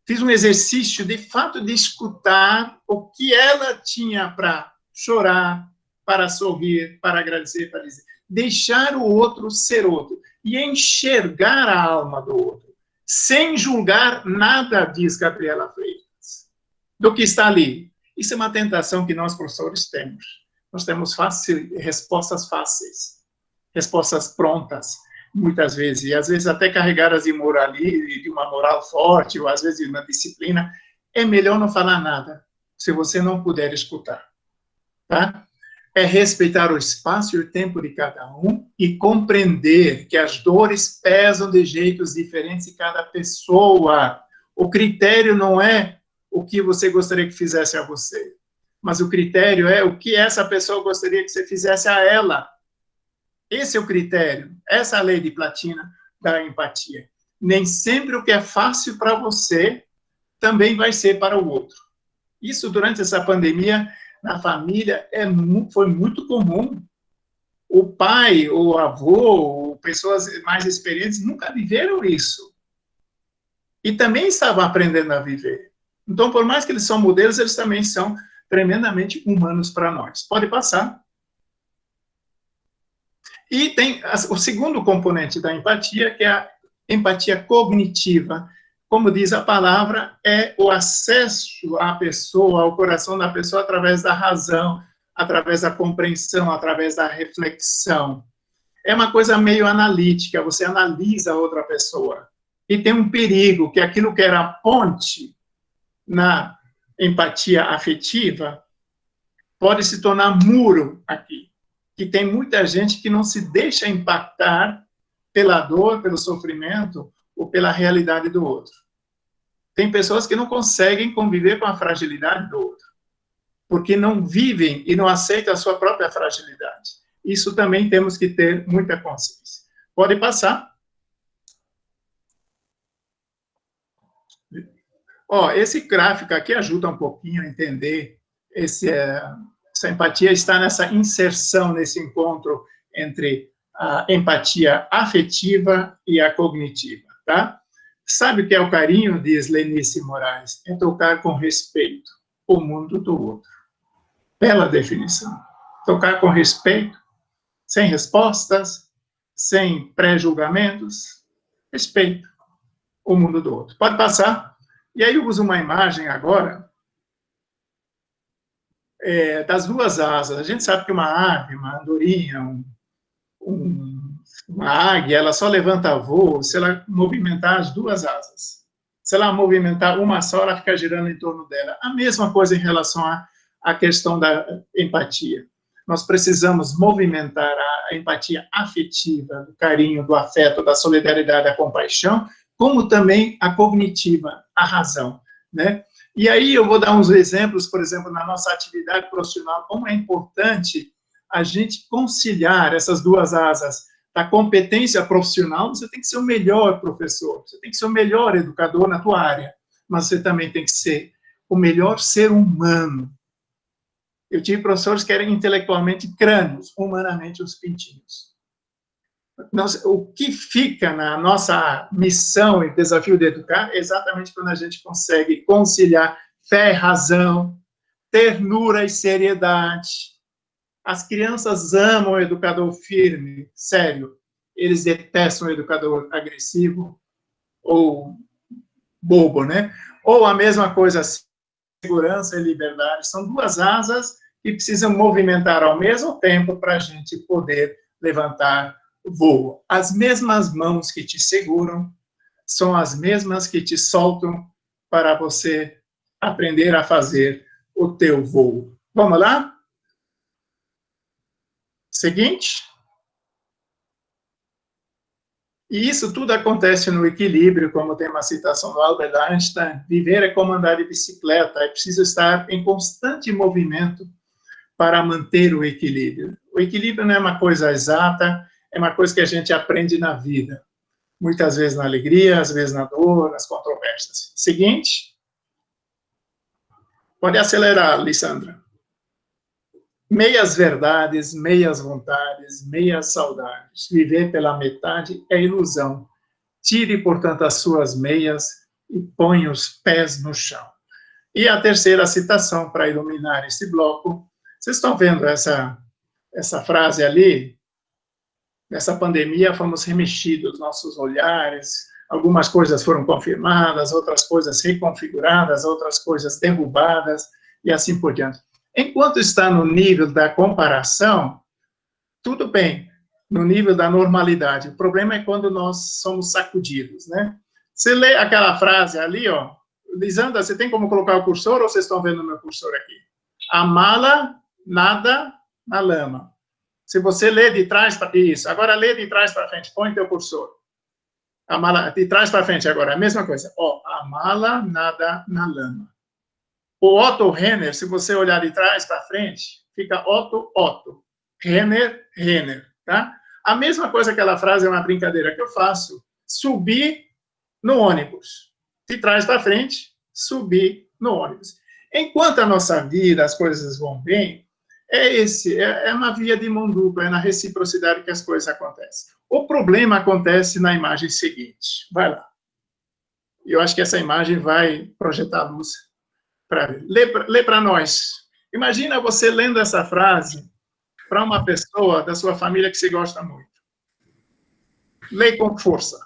Fiz um exercício, de fato, de escutar o que ela tinha para chorar, para sorrir, para agradecer, para dizer. Deixar o outro ser outro e enxergar a alma do outro, sem julgar nada, diz Gabriela Freitas, do que está ali. Isso é uma tentação que nós, professores, temos. Nós temos respostas fáceis, respostas prontas, muitas vezes, e às vezes até carregadas de moralismo, de uma moral forte, ou às vezes de uma disciplina. É melhor não falar nada, se você não puder escutar. Tá? É respeitar o espaço e o tempo de cada um e compreender que as dores pesam de jeitos diferentes em cada pessoa. O critério não é o que você gostaria que fizesse a você, mas o critério é o que essa pessoa gostaria que você fizesse a ela. Esse é o critério, essa é a lei de Platina da empatia. Nem sempre o que é fácil para você também vai ser para o outro. Isso, durante essa pandemia, na família, foi muito comum. O pai, o avô, pessoas mais experientes nunca viveram isso. E também estavam aprendendo a viver. Então, por mais que eles são modelos, eles também são tremendamente humanos para nós. Pode passar. E tem o segundo componente da empatia, que é a empatia cognitiva. Como diz a palavra, é o acesso à pessoa, ao coração da pessoa, através da razão, através da compreensão, através da reflexão. É uma coisa meio analítica, você analisa a outra pessoa. E tem um perigo, que aquilo que era ponte na empatia afetiva pode se tornar muro aqui. Que tem muita gente que não se deixa impactar pela dor, pelo sofrimento ou pela realidade do outro. Tem pessoas que não conseguem conviver com a fragilidade do outro, porque não vivem e não aceitam a sua própria fragilidade. Isso também temos que ter muita consciência. Pode passar. Esse gráfico aqui ajuda um pouquinho a entender essa empatia está nessa inserção, nesse encontro entre a empatia afetiva e a cognitiva, tá? Sabe o que é o carinho, diz Lenice Moraes? É tocar com respeito o mundo do outro. Bela definição. Tocar com respeito, sem respostas, sem pré-julgamentos, respeito o mundo do outro. Pode passar. E aí eu uso uma imagem agora das 2 asas. A gente sabe que uma ave, uma andorinha, uma águia, ela só levanta voo se ela movimentar as 2 asas. Se ela movimentar uma só, ela fica girando em torno dela. A mesma coisa em relação à questão da empatia. Nós precisamos movimentar a empatia afetiva, do carinho, do afeto, da solidariedade, da compaixão, como também a cognitiva, a razão, né? E aí eu vou dar uns exemplos, por exemplo, na nossa atividade profissional, como é importante a gente conciliar essas duas asas da competência profissional. Você tem que ser o melhor professor, você tem que ser o melhor educador na tua área, mas você também tem que ser o melhor ser humano. Eu tive professores que eram intelectualmente crânios, humanamente os pintinhos. O que fica na nossa missão e desafio de educar é exatamente quando a gente consegue conciliar fé e razão, ternura e seriedade. As crianças amam o educador firme, sério. Eles detestam o educador agressivo ou bobo, né? Ou a mesma coisa, segurança e liberdade. São duas asas que precisam movimentar ao mesmo tempo para a gente poder levantar voo. As mesmas mãos que te seguram são as mesmas que te soltam para você aprender a fazer o teu voo. Vamos lá? Seguinte. E isso tudo acontece no equilíbrio, como tem uma citação do Albert Einstein: viver é como andar de bicicleta, é preciso estar em constante movimento para manter o equilíbrio. O equilíbrio não é uma coisa exata, é uma coisa que a gente aprende na vida. Muitas vezes na alegria, às vezes na dor, nas controvérsias. Seguinte. Pode acelerar, Lissandra. Meias verdades, meias vontades, meias saudades. Viver pela metade é ilusão. Tire, portanto, as suas meias e põe os pés no chão. E a terceira citação para iluminar esse bloco. Vocês estão vendo essa frase ali? Nessa pandemia fomos remexidos, nossos olhares, algumas coisas foram confirmadas, outras coisas reconfiguradas, outras coisas derrubadas, e assim por diante. Enquanto está no nível da comparação, tudo bem, no nível da normalidade. O problema é quando nós somos sacudidos, né? Você lê aquela frase ali, ó. Lisandra, você tem como colocar o cursor ou vocês estão vendo o meu cursor aqui? A mala nada na lama. Se você lê de trás para... Isso, agora lê de trás para frente, põe teu cursor. A mala de trás para frente agora, a mesma coisa. Ó, a mala nada na lama. O Otto Renner, se você olhar de trás para frente, fica Otto. Renner, tá? A mesma coisa, aquela frase é uma brincadeira que eu faço. Subir no ônibus. De trás para frente, subir no ônibus. Enquanto a nossa vida, as coisas vão bem, é uma via de mão dupla, é na reciprocidade que as coisas acontecem. O problema acontece na imagem seguinte. Vai lá. Eu acho que essa imagem vai projetar luz para ver. Lê para nós. Imagina você lendo essa frase para uma pessoa da sua família que você gosta muito. Lê com força.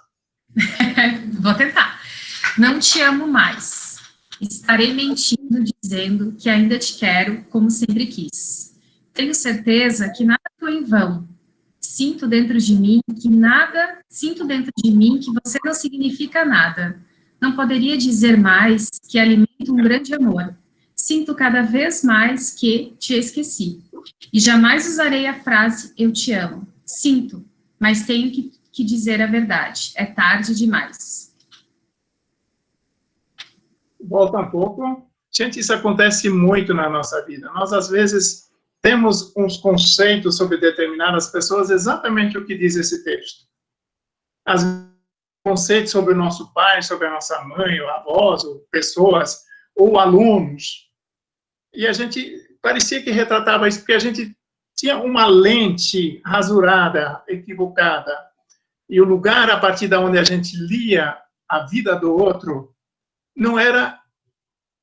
Vou tentar. Não te amo mais. Estarei mentindo dizendo que ainda te quero como sempre quis. Tenho certeza que nada foi em vão. Sinto dentro de mim que você não significa nada. Não poderia dizer mais que alimento um grande amor. Sinto cada vez mais que te esqueci. E jamais usarei a frase eu te amo. Sinto, mas tenho que dizer a verdade. É tarde demais. Volta um pouco. Gente, isso acontece muito na nossa vida. Nós, às vezes, temos uns conceitos sobre determinadas pessoas, exatamente o que diz esse texto. Às vezes, conceitos sobre o nosso pai, sobre a nossa mãe, ou avós, ou pessoas, ou alunos. E a gente parecia que retratava isso, porque a gente tinha uma lente rasurada, equivocada. E o lugar a partir de onde a gente lia a vida do outro não era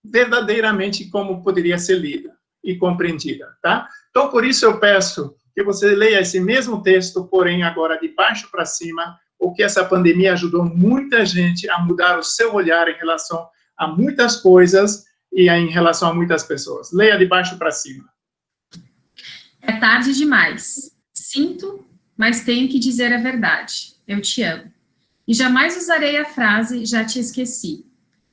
verdadeiramente como poderia ser lida e compreendida, tá? Então, por isso eu peço que você leia esse mesmo texto, porém agora de baixo para cima, porque essa pandemia ajudou muita gente a mudar o seu olhar em relação a muitas coisas e em relação a muitas pessoas. Leia de baixo para cima. É tarde demais. Sinto, mas tenho que dizer a verdade. Eu te amo. E jamais usarei a frase já te esqueci.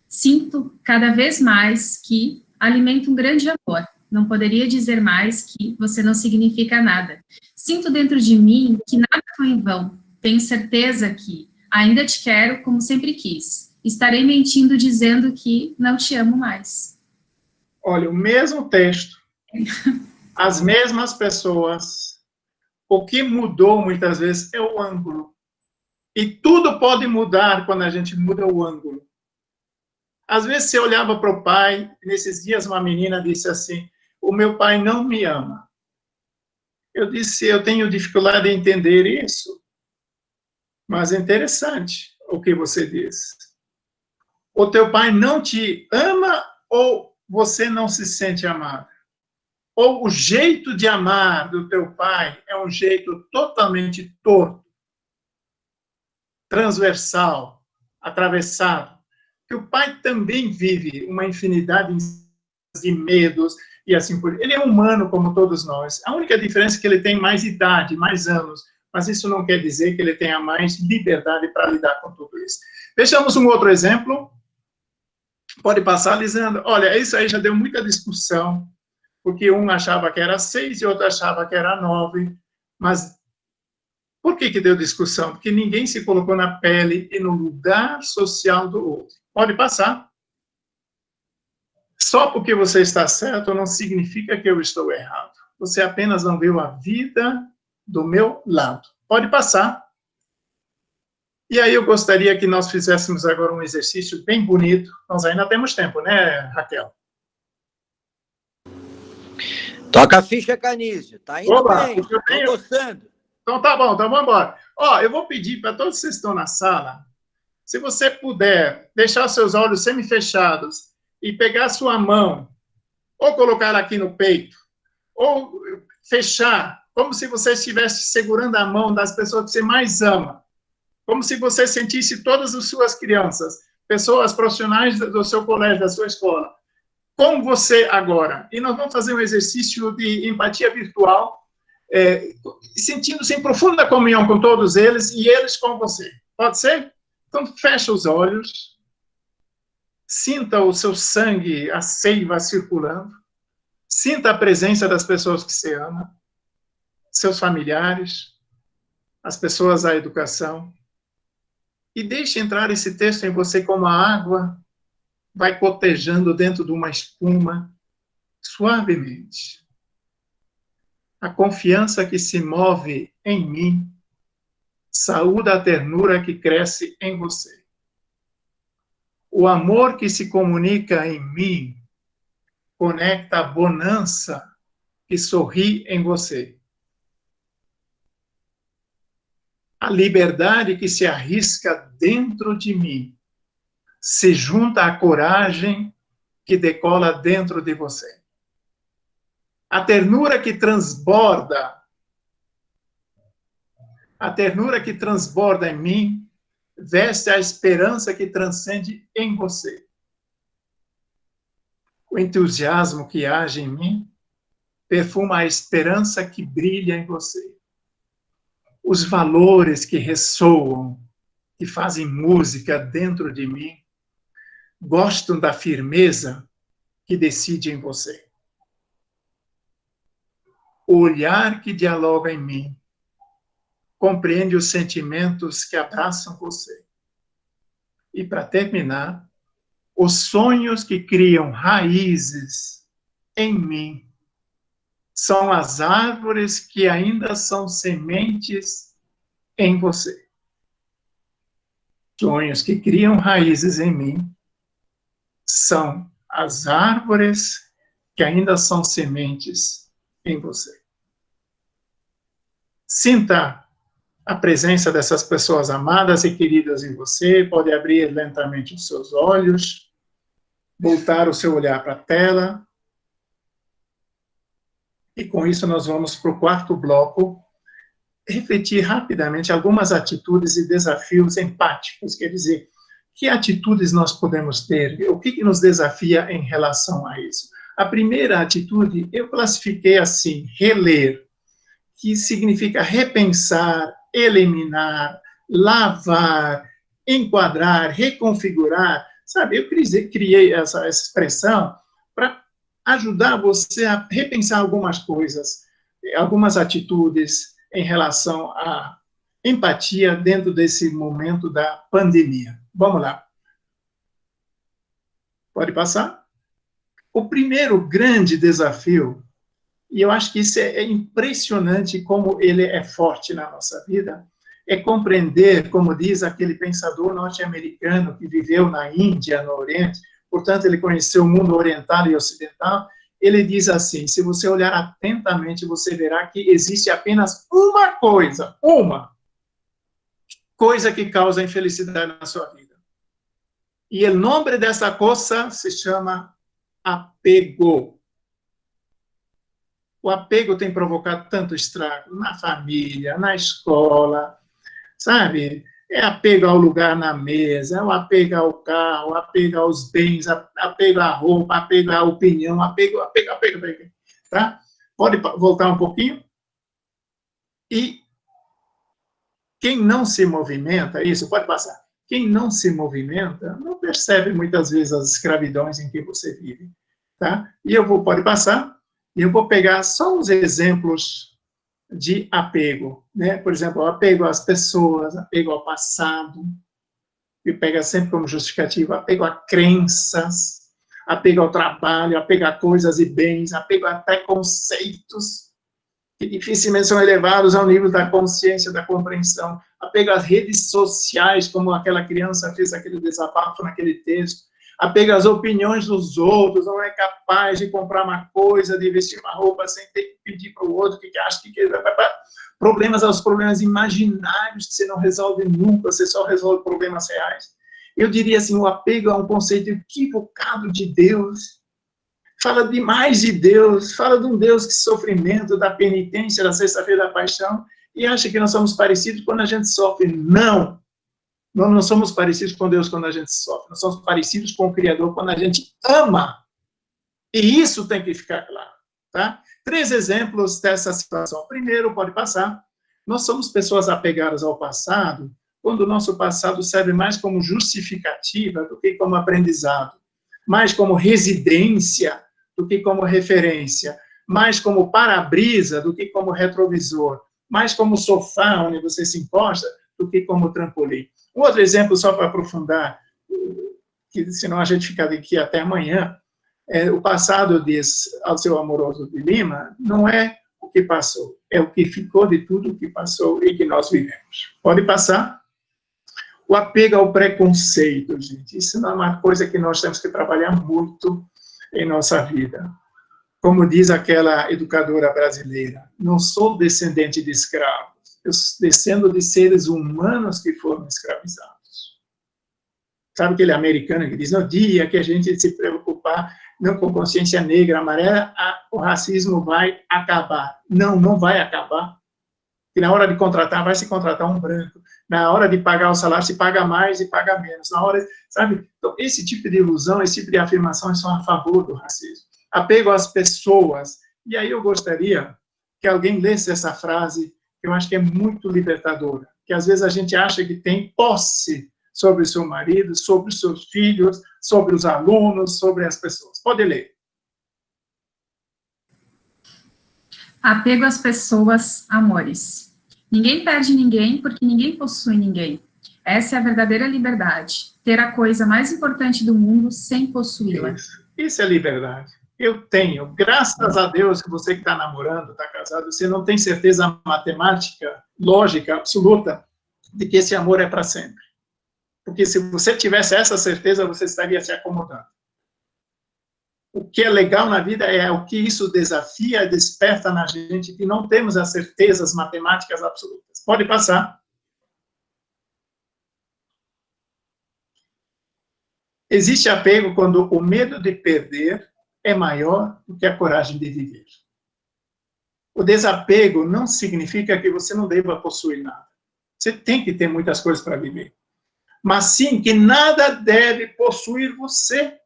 Sinto cada vez mais que alimento um grande amor. Não poderia dizer mais que você não significa nada. Sinto dentro de mim que nada foi em vão. Tenho certeza que ainda te quero como sempre quis. estarei mentindo dizendo que não te amo mais. Olha, o mesmo texto, as mesmas pessoas, o que mudou muitas vezes é o ângulo. E tudo pode mudar quando a gente muda o ângulo. Às vezes você olhava para o pai, nesses dias uma menina disse assim, o meu pai não me ama. Eu disse, eu tenho dificuldade em entender isso. Mas é interessante o que você diz. O teu pai não te ama ou você não se sente amado? Ou o jeito de amar do teu pai é um jeito totalmente torto, transversal, atravessado? Que o pai também vive uma infinidade de medos e assim por diante. Ele é humano como todos nós. A única diferença é que ele tem mais idade, mais anos, mas isso não quer dizer que ele tenha mais liberdade para lidar com tudo isso. Vejamos um outro exemplo. Pode passar, Lisandro. Olha, isso aí já deu muita discussão, porque um achava que era 6 e outro achava que era 9, mas por que deu discussão? Porque ninguém se colocou na pele e no lugar social do outro. Pode passar. Só porque você está certo não significa que eu estou errado. Você apenas não viu a vida do meu lado. Pode passar. E aí eu gostaria que nós fizéssemos agora um exercício bem bonito. Nós ainda temos tempo, né, Raquel? Toca a ficha, Canísio. Tá indo bem. Estou gostando. Então tá bom, então vamos embora. Ó, eu vou pedir para todos vocês que estão na sala, se você puder deixar seus olhos semi-fechados e pegar sua mão, ou colocar aqui no peito, ou fechar, como se você estivesse segurando a mão das pessoas que você mais ama, como se você sentisse todas as suas crianças, pessoas profissionais do seu colégio, da sua escola, com você agora. E nós vamos fazer um exercício de empatia virtual, sentindo-se em profunda comunhão com todos eles e eles com você. Pode ser? Então, fecha os olhos, sinta o seu sangue, a seiva circulando, sinta a presença das pessoas que você ama, seus familiares, as pessoas da educação, e deixe entrar esse texto em você como a água vai cotejando dentro de uma espuma, suavemente. A confiança que se move em mim saúda a ternura que cresce em você. O amor que se comunica em mim conecta a bonança que sorri em você. A liberdade que se arrisca dentro de mim se junta à coragem que decola dentro de você. A ternura que transborda em mim veste a esperança que transcende em você. O entusiasmo que age em mim perfuma a esperança que brilha em você. Os valores que ressoam, que fazem música dentro de mim, gostam da firmeza que decide em você. O olhar que dialoga em mim compreende os sentimentos que abraçam você. E, para terminar, os sonhos que criam raízes em mim são as árvores que ainda são sementes em você. Sonhos que criam raízes em mim são as árvores que ainda são sementes em você. Sinta a presença dessas pessoas amadas e queridas em você. Pode abrir lentamente os seus olhos, voltar o seu olhar para a tela. E com isso nós vamos para o quarto bloco, refletir rapidamente algumas atitudes e desafios empáticos, quer dizer, que atitudes nós podemos ter, o que nos desafia em relação a isso. A primeira atitude eu classifiquei assim, reler, que significa repensar, eliminar, lavar, enquadrar, reconfigurar, sabe? Eu criei essa expressão para ajudar você a repensar algumas coisas, algumas atitudes em relação à empatia dentro desse momento da pandemia. Vamos lá. Pode passar? O primeiro grande desafio, e eu acho que isso é impressionante como ele é forte na nossa vida, é compreender, como diz aquele pensador norte-americano que viveu na Índia, no Oriente, portanto, ele conheceu o mundo oriental e ocidental. Ele diz assim: se você olhar atentamente, você verá que existe apenas uma coisa que causa infelicidade na sua vida. E o nome dessa coisa se chama apego. O apego tem provocado tanto estrago na família, na escola, sabe? É apego ao lugar na mesa, é o apego ao carro, apego aos bens, apego à roupa, apego à opinião, apego, tá? Pode voltar um pouquinho? E quem não se movimenta, isso, pode passar. Quem não se movimenta não percebe muitas vezes as escravidões em que você vive, tá? E pode passar, e eu vou pegar só uns exemplos de apego, né? Por exemplo, apego às pessoas, apego ao passado, que pega sempre como justificativo, apego a crenças, apego ao trabalho, apego a coisas e bens, apego a preconceitos, que dificilmente são elevados ao nível da consciência, da compreensão, apego às redes sociais, como aquela criança fez aquele desabafo naquele texto, apego às opiniões dos outros, não é capaz de comprar uma coisa, de vestir uma roupa sem ter que pedir para o outro o que acha que quer. Problemas aos problemas imaginários que você não resolve nunca, você só resolve problemas reais. Eu diria assim, o apego é um conceito equivocado de Deus. Fala demais de Deus, fala de um Deus que sofrimento, da penitência, da sexta-feira da paixão, e acha que nós somos parecidos quando a gente sofre. Não! Nós não somos parecidos com Deus quando a gente sofre, nós somos parecidos com o Criador quando a gente ama. E isso tem que ficar claro, tá? 3 exemplos dessa situação. Primeiro, pode passar, nós somos pessoas apegadas ao passado, quando o nosso passado serve mais como justificativa do que como aprendizado, mais como residência do que como referência, mais como para-brisa do que como retrovisor, mais como sofá onde você se encosta do que como trampolim. Um outro exemplo, só para aprofundar, que senão a gente fica aqui até amanhã, o passado, diz ao seu amoroso de Lima, não é o que passou, é o que ficou de tudo que passou e que nós vivemos. Pode passar? O apego ao preconceito, gente, isso não é uma coisa que nós temos que trabalhar muito em nossa vida. Como diz aquela educadora brasileira, não sou descendente de escravos, eu descendo de seres humanos que foram escravizados. Sabe aquele americano que diz, no dia que a gente se preocupar não com consciência negra, amarela, o racismo vai acabar. Não, não vai acabar. E na hora de contratar, vai se contratar um branco. Na hora de pagar o salário, se paga mais e paga menos. Na hora, sabe? Então, esse tipo de ilusão, esse tipo de afirmação são a favor do racismo. Apego às pessoas. E aí eu gostaria que alguém lesse essa frase, que eu acho que é muito libertadora, que às vezes a gente acha que tem posse sobre o seu marido, sobre os seus filhos, sobre os alunos, sobre as pessoas. Pode ler. Apego às pessoas, amores. Ninguém perde ninguém porque ninguém possui ninguém. Essa é a verdadeira liberdade. Ter a coisa mais importante do mundo sem possuí-la. Isso é liberdade. Eu tenho, graças a Deus, você que está namorando, está casado, você não tem certeza matemática, lógica, absoluta, de que esse amor é para sempre. Porque se você tivesse essa certeza, você estaria se acomodando. O que é legal na vida é o que isso desafia, desperta na gente, que não temos as certezas matemáticas absolutas. Pode passar. Existe apego quando o medo de perder é maior do que a coragem de viver. O desapego não significa que você não deva possuir nada. Você tem que ter muitas coisas para viver. Mas sim que nada deve possuir você.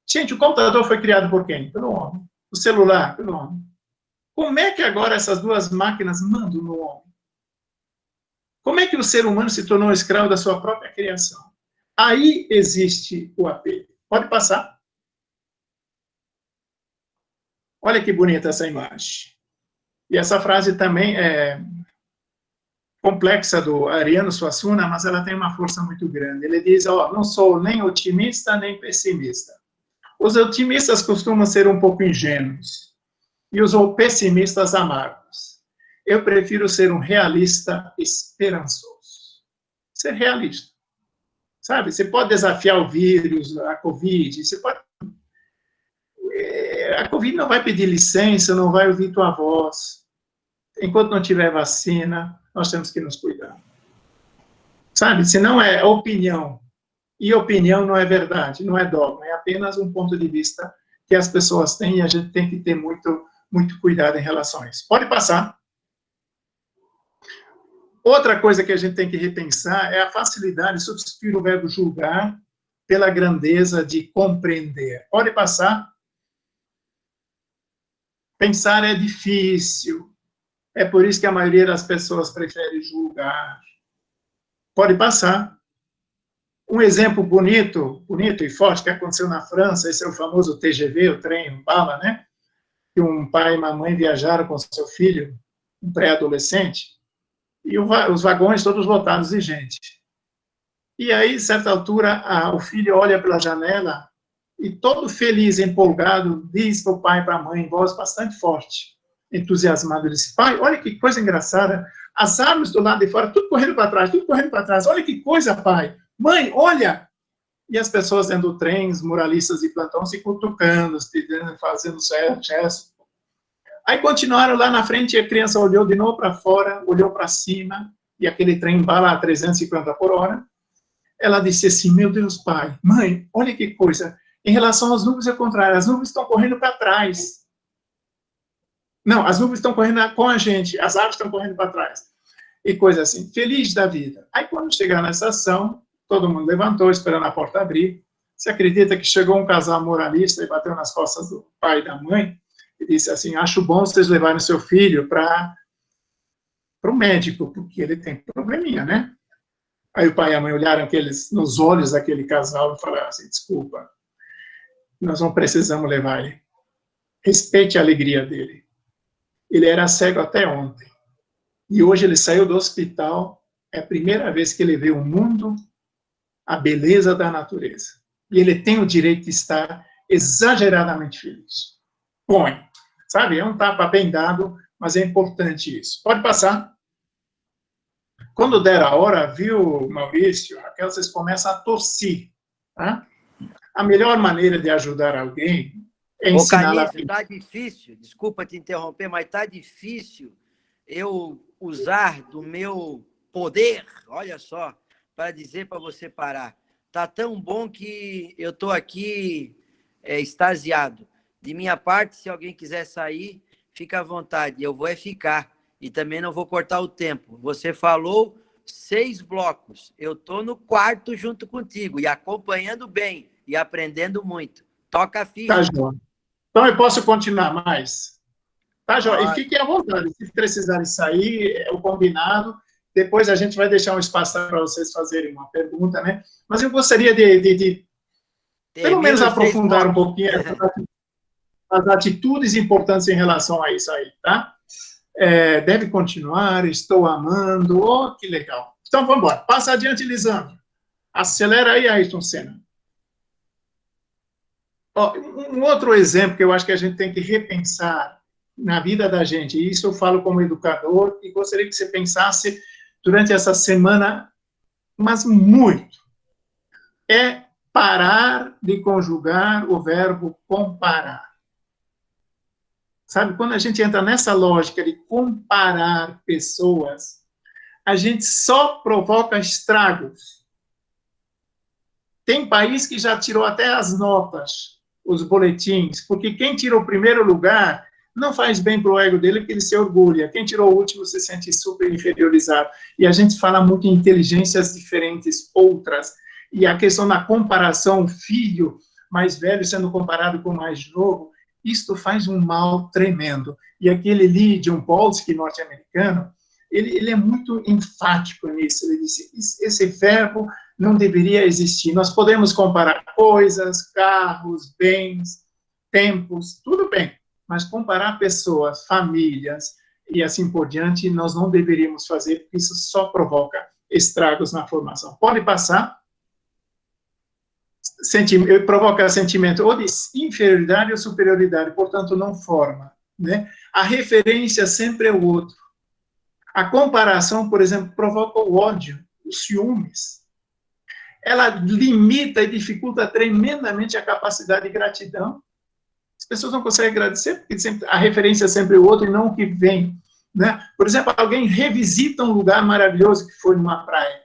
Gente, o computador foi criado por quem? Pelo homem. O celular, pelo homem. Como é que agora essas duas máquinas mandam no homem? Como é que o ser humano se tornou escravo da sua própria criação? Aí existe o apego. Pode passar. Olha que bonita essa imagem. E essa frase também é complexa do Ariano Suassuna, mas ela tem uma força muito grande. Ele diz, não sou nem otimista nem pessimista. Os otimistas costumam ser um pouco ingênuos e os pessimistas amargos. Eu prefiro ser um realista esperançoso. Ser realista. Sabe? Você pode desafiar o vírus, a Covid, você pode... A Covid não vai pedir licença, não vai ouvir tua voz. Enquanto não tiver vacina, nós temos que nos cuidar. Sabe? Se não é opinião, e opinião não é verdade, não é dogma, é apenas um ponto de vista que as pessoas têm e a gente tem que ter muito cuidado em relação a isso. Pode passar. Outra coisa que a gente tem que repensar é a facilidade de substituir o verbo julgar pela grandeza de compreender. Pode passar. Pensar é difícil. É por isso que a maioria das pessoas prefere julgar. Pode passar. Um exemplo bonito e forte que aconteceu na França, esse é o famoso TGV, o trem bala, né? Que um pai e uma mãe viajaram com seu filho, um pré-adolescente, e os vagões todos lotados de gente. E aí, certa altura, o filho olha pela janela e todo feliz, empolgado, diz para o pai e para a mãe, em voz bastante forte, entusiasmado, disse: pai, olha que coisa engraçada, as árvores do lado de fora, tudo correndo para trás, olha que coisa, pai, mãe, olha! E as pessoas dentro do trem, os muralistas de plantão, se cutucando, fazendo gesto. Aí continuaram lá na frente, e a criança olhou de novo para fora, olhou para cima, e aquele trem bala a 350 por hora. Ela disse assim: meu Deus, pai, mãe, olha que coisa, em relação às nuvens é o contrário, as nuvens estão correndo para trás. Não, as nuvens estão correndo com a gente, as árvores estão correndo para trás. E coisa assim, feliz da vida. Aí quando chegaram na estação, todo mundo levantou, esperando a porta abrir. Você acredita que chegou um casal moralista e bateu nas costas do pai e da mãe e disse assim: acho bom vocês levarem seu filho para o médico, porque ele tem probleminha, né? Aí o pai e a mãe olharam nos olhos daquele casal e falaram assim: desculpa, nós não precisamos levar ele. Respeite a alegria dele. Ele era cego até ontem. E hoje ele saiu do hospital, é a primeira vez que ele vê o mundo, a beleza da natureza. E ele tem o direito de estar exageradamente feliz. Põe. Sabe, é um tapa bem dado, mas é importante isso. Pode passar. Quando der a hora, viu, Maurício, Raquel, vocês começam a tossir. Tá? A melhor maneira de ajudar alguém é ensinar... Canício, está difícil, desculpa te interromper, mas está difícil eu usar do meu poder, olha só, para dizer para você parar. Está tão bom que eu estou aqui extasiado. De minha parte, se alguém quiser sair, fica à vontade, eu vou ficar. E também não vou cortar o tempo. Você falou 6 blocos, eu estou no 4º junto contigo, e acompanhando bem, e aprendendo muito. Toca a ficha. Tá, João. Então eu posso continuar mais? Tá, João? E fiquem à vontade, se precisarem sair, é o combinado. Depois a gente vai deixar um espaço para vocês fazerem uma pergunta, né? Mas eu gostaria de pelo menos aprofundar um pouquinho as atitudes importantes em relação a isso aí, tá? Deve continuar, estou amando, oh, que legal. Então, vamos embora. Passa adiante, Lisandro. Acelera aí, Ayrton Senna. Um outro exemplo que eu acho que a gente tem que repensar na vida da gente, e isso eu falo como educador, e gostaria que você pensasse durante essa semana, mas muito, é parar de conjugar o verbo comparar. Sabe, quando a gente entra nessa lógica de comparar pessoas, a gente só provoca estragos. Tem país que já tirou até as notas, os boletins, porque quem tirou o primeiro lugar não faz bem para o ego dele, porque ele se orgulha. Quem tirou o último se sente super inferiorizado. E a gente fala muito em inteligências diferentes, outras. E a questão da comparação, o filho mais velho sendo comparado com o mais novo, isto faz um mal tremendo. E aquele Lee John Polsky, norte-americano, ele é muito enfático nisso. Ele disse, esse verbo não deveria existir. Nós podemos comparar coisas, carros, bens, tempos, tudo bem. Mas comparar pessoas, famílias e assim por diante, nós não deveríamos fazer, porque isso só provoca estragos na formação. Pode passar. provoca sentimento ou de inferioridade ou superioridade, portanto, não forma, né? A referência sempre é o outro. A comparação, por exemplo, provoca o ódio, os ciúmes. Ela limita e dificulta tremendamente a capacidade de gratidão. As pessoas não conseguem agradecer porque a referência é sempre o outro e não o que vem, né? Por exemplo, alguém revisita um lugar maravilhoso que foi numa praia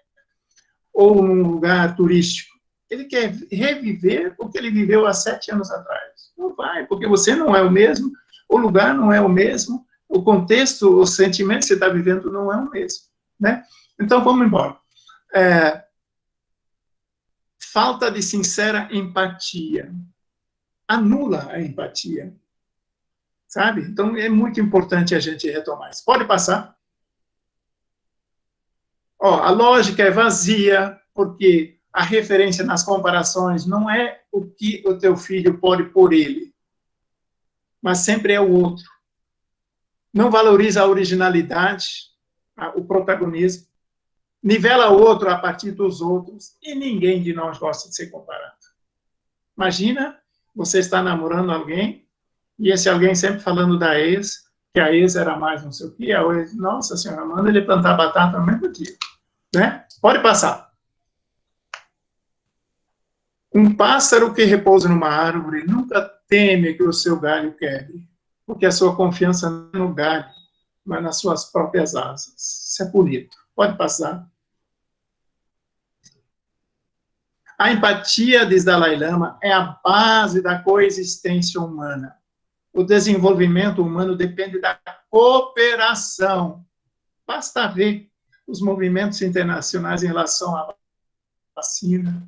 ou num lugar turístico. Ele quer reviver o que ele viveu há 7 anos atrás. Não vai, porque você não é o mesmo, o lugar não é o mesmo, o contexto, o sentimento que você está vivendo não é o mesmo, né? Então, vamos embora. Falta de sincera empatia. Anula a empatia. Sabe? Então, é muito importante a gente retomar isso. Pode passar? A lógica é vazia, porque a referência nas comparações não é o que o teu filho pode por ele, mas sempre é o outro. Não valoriza a originalidade, o protagonismo, nivela o outro a partir dos outros, e ninguém de nós gosta de ser comparado. Imagina, você está namorando alguém, e esse alguém sempre falando da ex, que a ex era mais não sei o quê, a ex, nossa senhora, manda ele plantar batata no mesmo dia, né? Pode passar. Um pássaro que repousa numa árvore nunca teme que o seu galho quebre, porque a sua confiança não é no galho, mas nas suas próprias asas. Isso é bonito. Pode passar. A empatia, diz Dalai Lama, é a base da coexistência humana. O desenvolvimento humano depende da cooperação. Basta ver os movimentos internacionais em relação à vacina.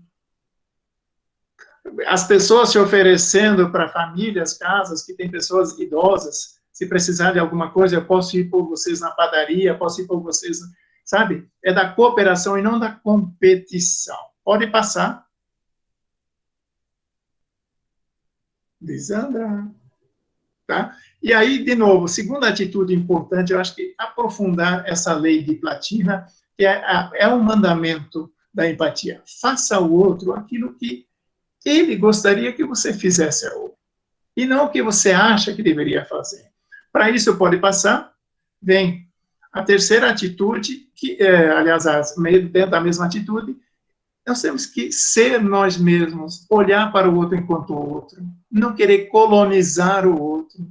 As pessoas se oferecendo para famílias, casas, que tem pessoas idosas, se precisar de alguma coisa, eu posso ir por vocês na padaria, posso ir por vocês, sabe? É da cooperação e não da competição. Pode passar. Lisandra. Tá? E aí, de novo, segunda atitude importante, eu acho que aprofundar essa lei de Platina, que é um mandamento da empatia. Faça ao outro aquilo que ele gostaria que você fizesse ao outro, e não o que você acha que deveria fazer. Para isso, pode passar, vem a terceira atitude, que aliás, dentro da mesma atitude, nós temos que ser nós mesmos, olhar para o outro enquanto o outro, não querer colonizar o outro,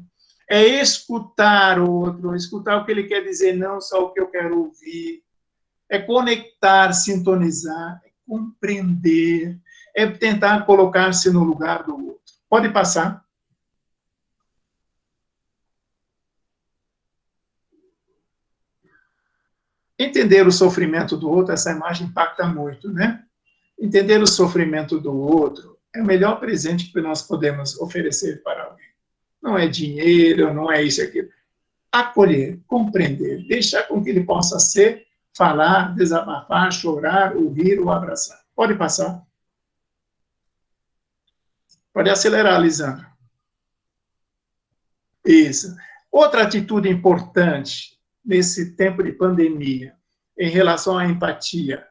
é escutar o outro, escutar o que ele quer dizer, não só o que eu quero ouvir, é conectar, sintonizar, é compreender, é tentar colocar-se no lugar do outro. Pode passar. Entender o sofrimento do outro, essa imagem impacta muito, né? Entender o sofrimento do outro é o melhor presente que nós podemos oferecer para alguém. Não é dinheiro, não é isso e aquilo. Acolher, compreender, deixar com que ele possa ser, falar, desabafar, chorar, ouvir ou abraçar. Pode passar. Pode acelerar, Lisandra. Isso. Outra atitude importante nesse tempo de pandemia, em relação à empatia,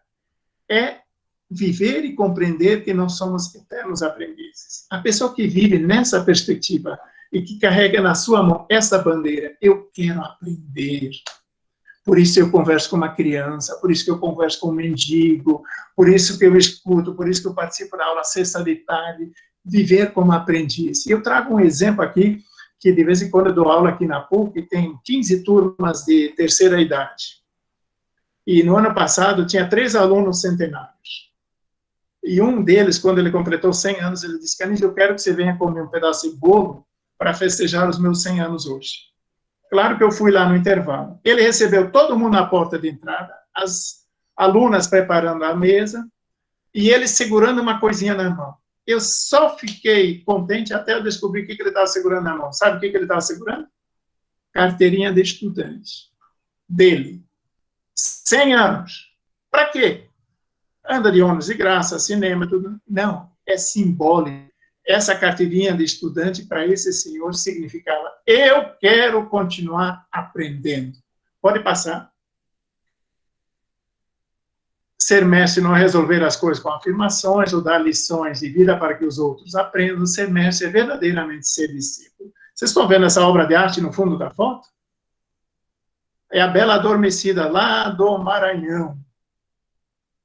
é viver e compreender que nós somos eternos aprendizes. A pessoa que vive nessa perspectiva e que carrega na sua mão essa bandeira, eu quero aprender. Por isso eu converso com uma criança, por isso que eu converso com um mendigo, por isso que eu escuto, por isso que eu participo da aula sexta de tarde, viver como aprendiz. E eu trago um exemplo aqui, que de vez em quando eu dou aula aqui na PUC, tem 15 turmas de terceira idade. E no ano passado tinha 3 alunos centenários. E um deles, quando ele completou 100 anos, ele disse: Canis, eu quero que você venha comer um pedaço de bolo para festejar os meus 100 anos hoje. Claro que eu fui lá no intervalo. Ele recebeu todo mundo na porta de entrada, as alunas preparando a mesa, e ele segurando uma coisinha na mão. Eu só fiquei contente até eu descobrir o que ele estava segurando na mão. Sabe o que ele estava segurando? Carteirinha de estudante. Dele. 100 anos. Para quê? Anda de ônibus de graça, cinema, tudo. Não, é simbólico. Essa carteirinha de estudante, para esse senhor, significava: eu quero continuar aprendendo. Pode passar. Ser mestre não é resolver as coisas com afirmações ou dar lições de vida para que os outros aprendam. Ser mestre é verdadeiramente ser discípulo. Vocês estão vendo essa obra de arte no fundo da foto? É a Bela Adormecida, lá do Maranhão.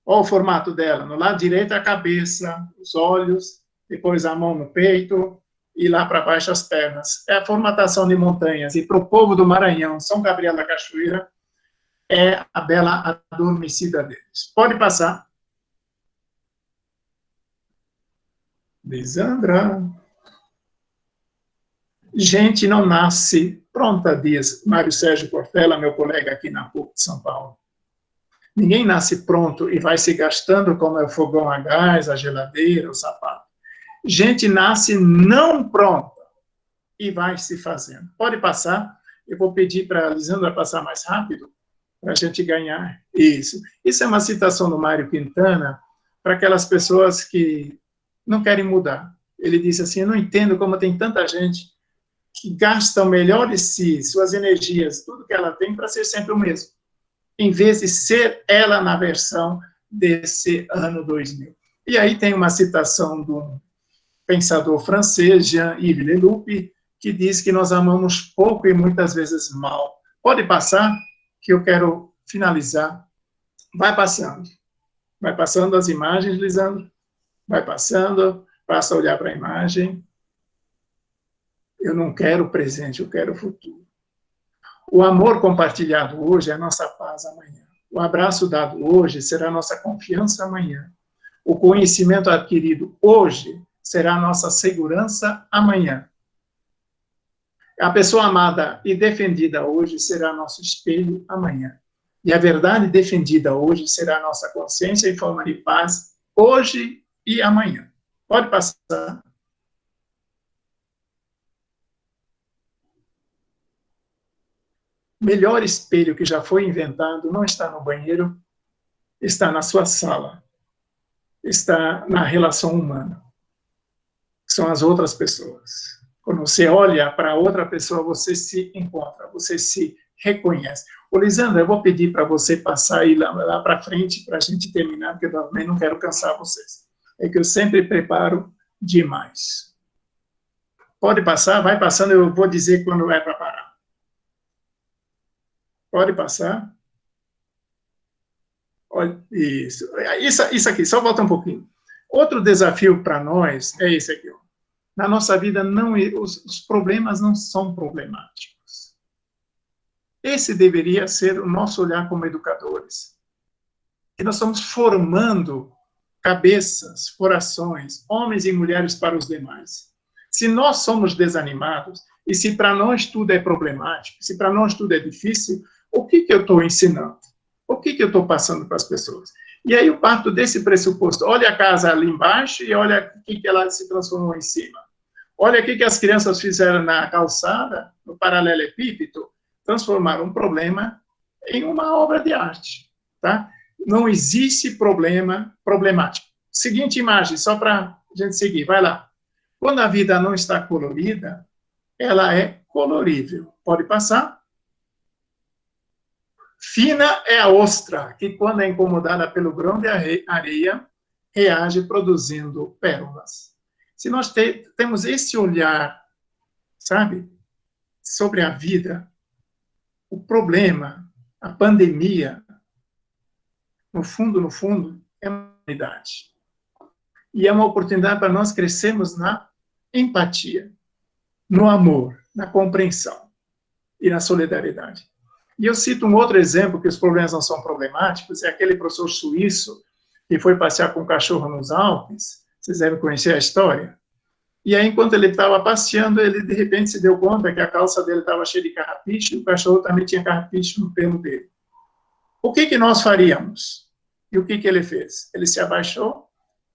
Olha o formato dela. No lado direito a cabeça, os olhos, depois a mão no peito e lá para baixo as pernas. É a formatação de montanhas. E para o povo do Maranhão, São Gabriel da Cachoeira, é a Bela Adormecida deles. Pode passar. Lisandra. Gente não nasce pronta, diz Mário Sérgio Cortella, meu colega aqui na PUC de São Paulo. Ninguém nasce pronto e vai se gastando como é o fogão a gás, a geladeira, o sapato. Gente nasce não pronta e vai se fazendo. Pode passar. Eu vou pedir para a Lisandra passar mais rápido, para a gente ganhar isso. Isso é uma citação do Mário Quintana para aquelas pessoas que não querem mudar. Ele disse assim, eu não entendo como tem tanta gente que gasta o melhor de si, suas energias, tudo que ela tem, para ser sempre o mesmo, em vez de ser ela na versão desse ano 2000. E aí tem uma citação de um pensador francês, Jean-Yves Leloup, que diz que nós amamos pouco e muitas vezes mal. Pode passar, que eu quero finalizar. Vai passando. Vai passando as imagens, Lisandro. Vai passando, passa a olhar para a imagem. Eu não quero o presente, eu quero o futuro. O amor compartilhado hoje é a nossa paz amanhã. O abraço dado hoje será a nossa confiança amanhã. O conhecimento adquirido hoje será a nossa segurança amanhã. A pessoa amada e defendida hoje será nosso espelho amanhã. E a verdade defendida hoje será a nossa consciência em forma de paz hoje e amanhã. Pode passar. O melhor espelho que já foi inventado não está no banheiro, está na sua sala. Está na relação humana. São as outras pessoas. Quando você olha para outra pessoa, você se encontra, você se reconhece. Ô, Lisandra, eu vou pedir para você passar aí lá para frente para a gente terminar, porque eu também não quero cansar vocês. É que eu sempre preparo demais. Pode passar, vai passando, eu vou dizer quando é para parar. Pode passar. Olha, isso aqui, só volta um pouquinho. Outro desafio para nós é esse aqui, ó. Na nossa vida, os problemas não são problemáticos. Esse deveria ser o nosso olhar como educadores. E nós estamos formando cabeças, corações, homens e mulheres para os demais. Se nós somos desanimados, e se para nós tudo é problemático, se para nós tudo é difícil, o que eu estou ensinando? O que eu estou passando para as pessoas? E aí eu parto desse pressuposto. Olha a casa ali embaixo e olha o que ela se transformou em cima. Olha o que as crianças fizeram na calçada, no paralelepípedo, transformaram um problema em uma obra de arte. Tá? Não existe problema problemático. Seguinte imagem, só para a gente seguir, vai lá. Quando a vida não está colorida, ela é colorível. Pode passar? Fina é a ostra, que quando é incomodada pelo grão de areia, reage produzindo pérolas. Se nós temos esse olhar, sabe, sobre a vida, o problema, a pandemia, no fundo, é uma oportunidade. E é uma oportunidade para nós crescermos na empatia, no amor, na compreensão e na solidariedade. E eu cito um outro exemplo que os problemas não são problemáticos, é aquele professor suíço que foi passear com um cachorro nos Alpes. Vocês devem conhecer a história. E aí, enquanto ele estava passeando, ele de repente se deu conta que a calça dele estava cheia de carrapicho e o cachorro também tinha carrapicho no pelo dele. O que nós faríamos? E o que ele fez? Ele se abaixou,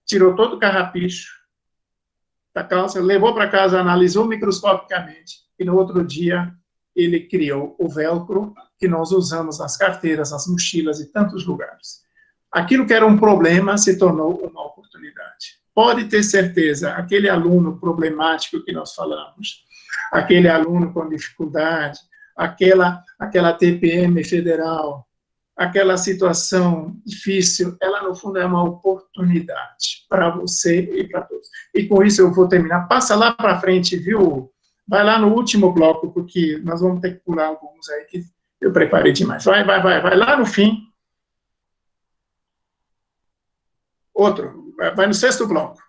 tirou todo o carrapicho da calça, levou para casa, analisou microscopicamente e no outro dia ele criou o velcro que nós usamos nas carteiras, nas mochilas e tantos lugares. Aquilo que era um problema se tornou uma oportunidade. Pode ter certeza, aquele aluno problemático que nós falamos, aquele aluno com dificuldade, aquela TPM federal, aquela situação difícil, ela, no fundo, é uma oportunidade para você e para todos. E com isso eu vou terminar. Passa lá para frente, viu? Vai lá no último bloco, porque nós vamos ter que pular alguns aí que eu preparei demais. Vai lá no fim. Outro, vai no sexto bloco.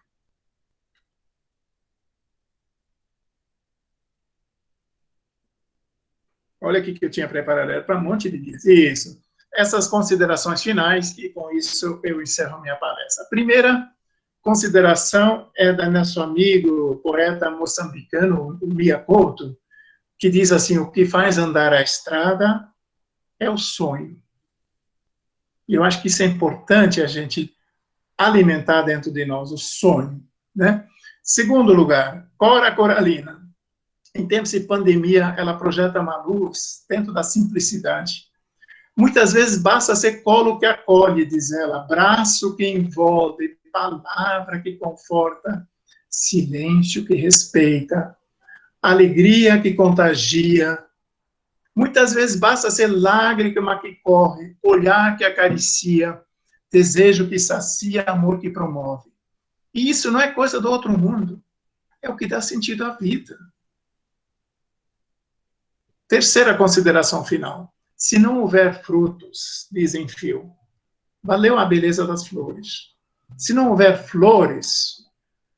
Olha aqui que eu tinha preparado, era para um monte de dias. Isso. Essas considerações finais, e com isso eu encerro minha palestra. A primeira consideração é do nosso amigo, poeta moçambicano, Mia Couto, que diz assim, o que faz andar a estrada é o sonho. E eu acho que isso é importante a gente alimentar dentro de nós, o sonho, né? Segundo lugar, Cora Coralina. Em tempos de pandemia, ela projeta uma luz dentro da simplicidade. Muitas vezes basta ser colo que acolhe, diz ela, braço que envolve, palavra que conforta, silêncio que respeita, alegria que contagia. Muitas vezes basta ser lágrima que corre, olhar que acaricia, desejo que sacia, amor que promove. E isso não é coisa do outro mundo, é o que dá sentido à vida. Terceira consideração final. Se não houver frutos, diz Enfio, valeu a beleza das flores. Se não houver flores,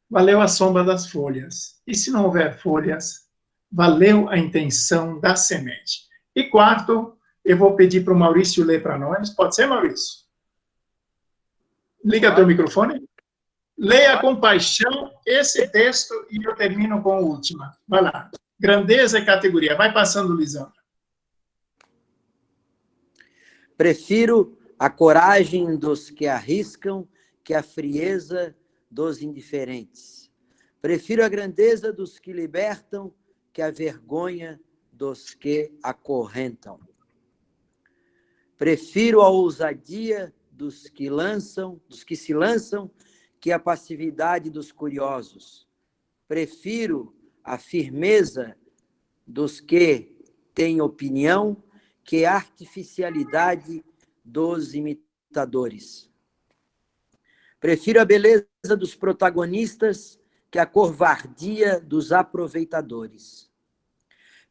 valeu a sombra das folhas. E se não houver folhas, valeu a intenção da semente. E quarto, eu vou pedir para o Maurício ler para nós. Pode ser, Maurício? Liga teu microfone. Leia com paixão esse texto e eu termino com a última. Vai lá. Grandeza e categoria. Vai passando, Lisandra. Prefiro a coragem dos que arriscam que a frieza dos indiferentes. Prefiro a grandeza dos que libertam que a vergonha dos que acorrentam. Prefiro a ousadia dos que se lançam, que a passividade dos curiosos. Prefiro a firmeza dos que têm opinião, que a artificialidade dos imitadores. Prefiro a beleza dos protagonistas que a covardia dos aproveitadores.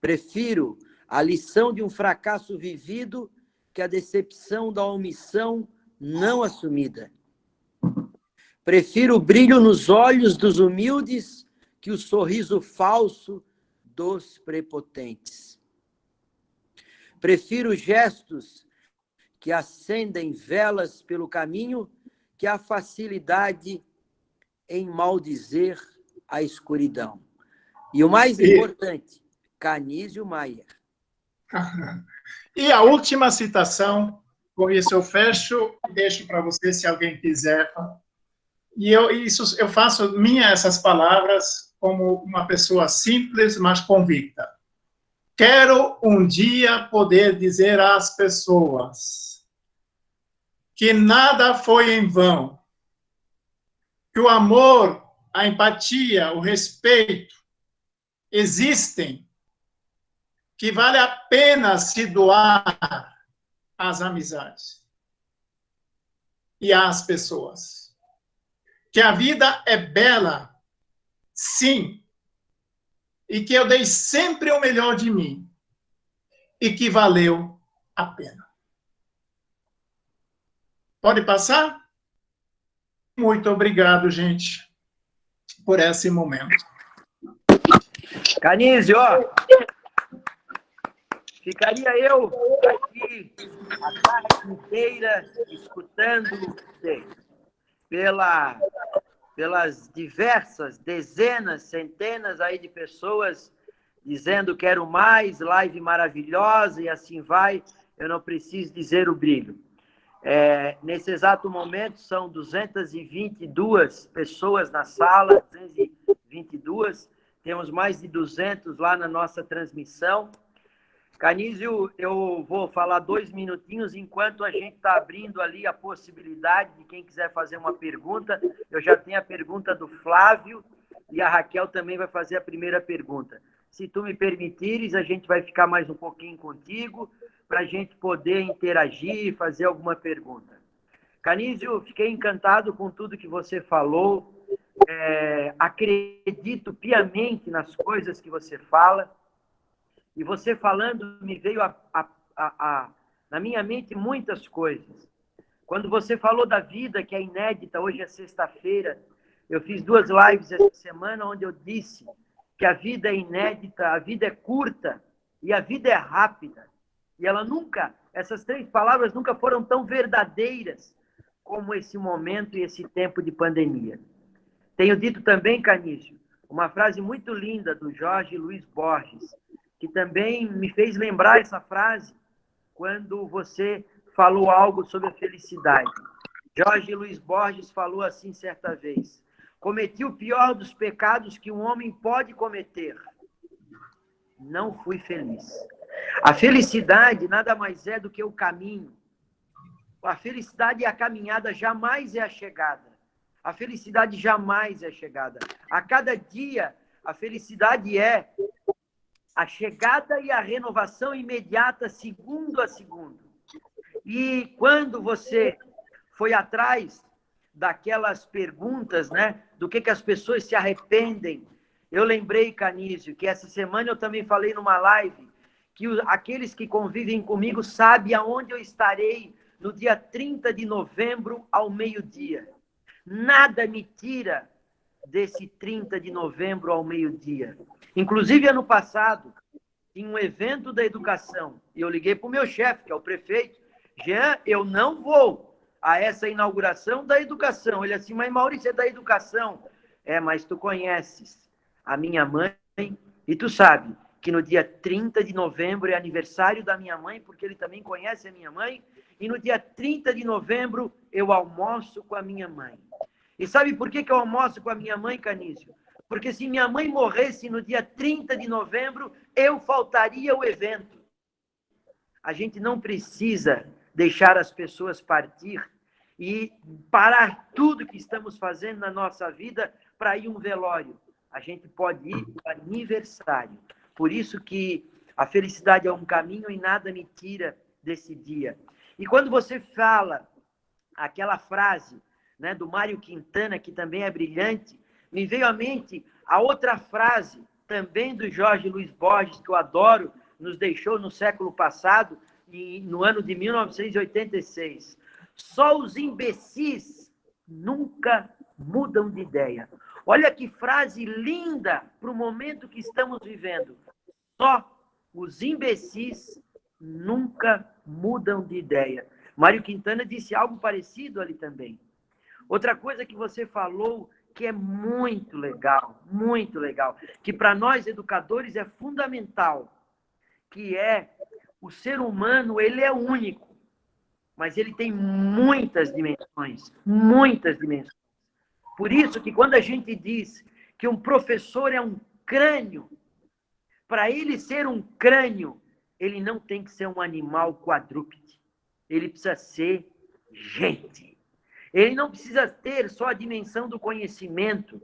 Prefiro a lição de um fracasso vivido que a decepção da omissão não assumida. Prefiro o brilho nos olhos dos humildes que o sorriso falso dos prepotentes. Prefiro gestos que acendem velas pelo caminho que a facilidade em maldizer a escuridão. E o mais importante, Canísio Maier. E a última citação, com isso eu fecho, deixo para você se alguém quiser. E eu faço essas palavras como uma pessoa simples, mas convicta. Quero um dia poder dizer às pessoas que nada foi em vão, que o amor, a empatia, o respeito existem, que vale a pena se doar às amizades e às pessoas. Que a vida é bela, sim, e que eu dei sempre o melhor de mim, e que valeu a pena. Pode passar? Muito obrigado, gente, por esse momento. Canísio, ó, ficaria eu aqui a tarde inteira escutando você pelas diversas dezenas, centenas aí de pessoas dizendo quero mais, live maravilhosa e assim vai, eu não preciso dizer o brilho. Nesse exato momento são 222 pessoas na sala, 222, temos mais de 200 lá na nossa transmissão. Canísio, eu vou falar 2 minutinhos enquanto a gente está abrindo ali a possibilidade de quem quiser fazer uma pergunta. Eu já tenho a pergunta do Flávio e a Raquel também vai fazer a primeira pergunta. Se tu me permitires, a gente vai ficar mais um pouquinho contigo. para a gente poder interagir, fazer alguma pergunta. Canísio, fiquei encantado com tudo que você falou. Acredito piamente nas coisas que você fala. E você falando, me veio na minha mente muitas coisas. Quando você falou da vida, que é inédita, hoje é sexta-feira, eu fiz 2 lives essa semana, onde eu disse que a vida é inédita, a vida é curta e a vida é rápida. E essas 3 palavras nunca foram tão verdadeiras como esse momento e esse tempo de pandemia. Tenho dito também, Canísio, uma frase muito linda do Jorge Luiz Borges, que também me fez lembrar essa frase quando você falou algo sobre a felicidade. Jorge Luiz Borges falou assim certa vez: cometi o pior dos pecados que um homem pode cometer. Não fui feliz. A felicidade nada mais é do que o caminho. A felicidade é a caminhada, jamais é a chegada. A felicidade jamais é a chegada. A cada dia, a felicidade é a chegada e a renovação imediata, segundo a segundo. E quando você foi atrás daquelas perguntas, né, do que as pessoas se arrependem, eu lembrei, Canísio, que essa semana eu também falei numa live que aqueles que convivem comigo sabem aonde eu estarei no dia 30 de novembro, ao meio-dia. Nada me tira desse 30 de novembro ao meio-dia. Inclusive, ano passado, em um evento da educação, e eu liguei para o meu chefe, que é o prefeito: Jean, eu não vou a essa inauguração da educação. Ele assim: mas Maurício, é da educação. Mas tu conheces a minha mãe e tu sabe que no dia 30 de novembro é aniversário da minha mãe, porque ele também conhece a minha mãe, e no dia 30 de novembro eu almoço com a minha mãe. E sabe por que eu almoço com a minha mãe, Canísio? Porque se minha mãe morresse no dia 30 de novembro, eu faltaria o evento. A gente não precisa deixar as pessoas partir e parar tudo que estamos fazendo na nossa vida para ir a um velório. A gente pode ir para o aniversário. Por isso que a felicidade é um caminho e nada me tira desse dia. E quando você fala aquela frase, né, do Mário Quintana, que também é brilhante, me veio à mente a outra frase, também do Jorge Luiz Borges, que eu adoro, nos deixou no século passado, no ano de 1986. Só os imbecis nunca mudam de ideia. Olha que frase linda para o momento que estamos vivendo. Só os imbecis nunca mudam de ideia. Mário Quintana disse algo parecido ali também. Outra coisa que você falou que é muito legal, que para nós educadores é fundamental, que é o ser humano, ele é único, mas ele tem muitas dimensões, muitas dimensões. Por isso que quando a gente diz que um professor é um crânio, para ele ser um crânio, ele não tem que ser um animal quadrúpede, ele precisa ser gente. Ele não precisa ter só a dimensão do conhecimento.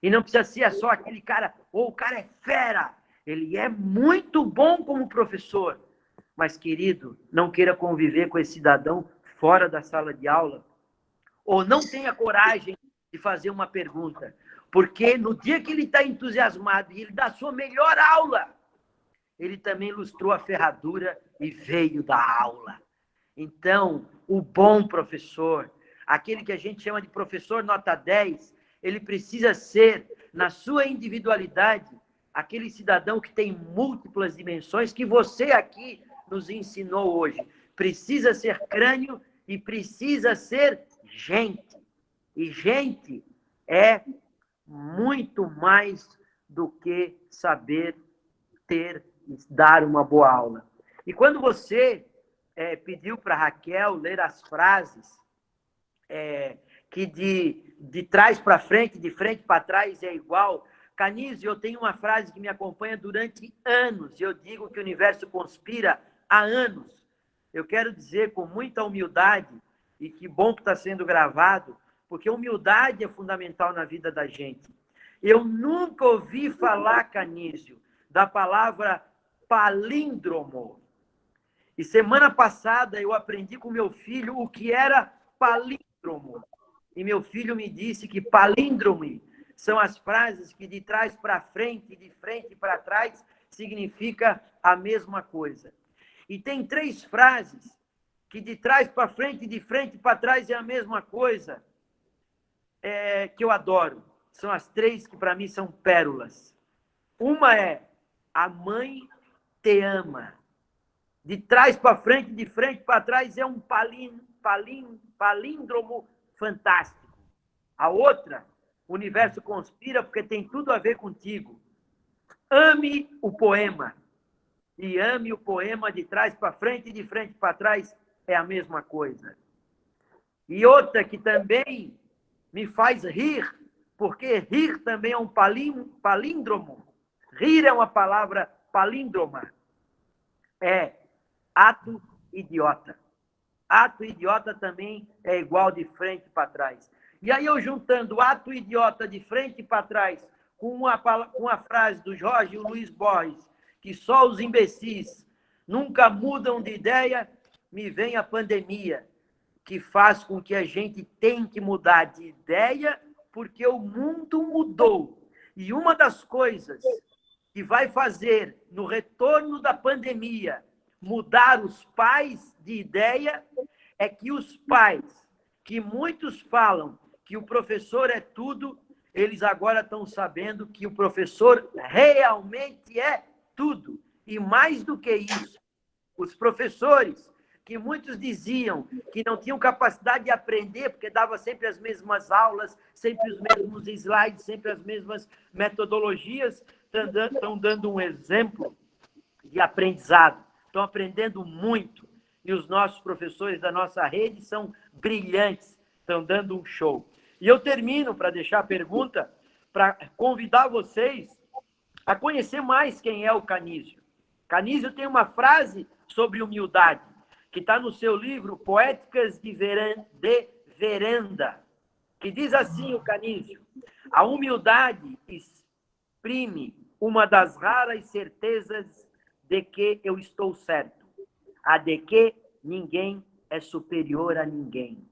E não precisa ser só aquele cara, ou o cara é fera. Ele é muito bom como professor. Mas, querido, não queira conviver com esse cidadão fora da sala de aula. Ou não tenha coragem de fazer uma pergunta. Porque no dia que ele está entusiasmado e ele dá a sua melhor aula, ele também lustrou a ferradura e veio da aula. Então, o bom professor, aquele que a gente chama de professor nota 10, ele precisa ser, na sua individualidade, aquele cidadão que tem múltiplas dimensões que você aqui nos ensinou hoje. Precisa ser crânio e precisa ser gente. E gente é muito mais do que saber dar uma boa aula. E quando você pediu para Raquel ler as frases que de trás para frente, de frente para trás é igual. Canísio, eu tenho uma frase que me acompanha durante anos, e eu digo que o universo conspira há anos. Eu quero dizer com muita humildade, e que bom que está sendo gravado, porque humildade é fundamental na vida da gente. Eu nunca ouvi falar, Canísio, da palavra palíndromo. E semana passada eu aprendi com meu filho o que era palíndromo. E meu filho me disse que palíndrome são as frases que de trás para frente, de frente para trás, significa a mesma coisa. E tem 3 frases que de trás para frente, de frente para trás é a mesma coisa, que eu adoro. São as 3 que para mim são pérolas. Uma é: a mãe te ama. De trás para frente, de frente para trás é um palíndromo fantástico. A outra: o universo conspira porque tem tudo a ver contigo. Ame o poema. E ame o poema de trás para frente e de frente para trás é a mesma coisa. E outra que também me faz rir, porque rir também é um palíndromo. Rir é uma palavra palíndroma. É ato idiota. Ato idiota também é igual de frente para trás. E aí eu juntando ato idiota de frente para trás com uma frase do Jorge Luiz Borges, que só os imbecis nunca mudam de ideia, me vem a pandemia, que faz com que a gente tenha que mudar de ideia, porque o mundo mudou. E uma das coisas que vai fazer, no retorno da pandemia, mudar os pais de ideia, é que os pais, que muitos falam que o professor é tudo, eles agora estão sabendo que o professor realmente é tudo. E mais do que isso, os professores, que muitos diziam que não tinham capacidade de aprender, porque dava sempre as mesmas aulas, sempre os mesmos slides, sempre as mesmas metodologias, estão dando um exemplo de aprendizado. Estão aprendendo muito. E os nossos professores da nossa rede são brilhantes, estão dando um show. E eu termino, para deixar a pergunta, para convidar vocês a conhecer mais quem é o Canísio. Canísio tem uma frase sobre humildade, que está no seu livro Poéticas de Veranda, que diz assim, o Canísio: a humildade exprime uma das raras certezas de que eu estou certo, a de que ninguém é superior a ninguém.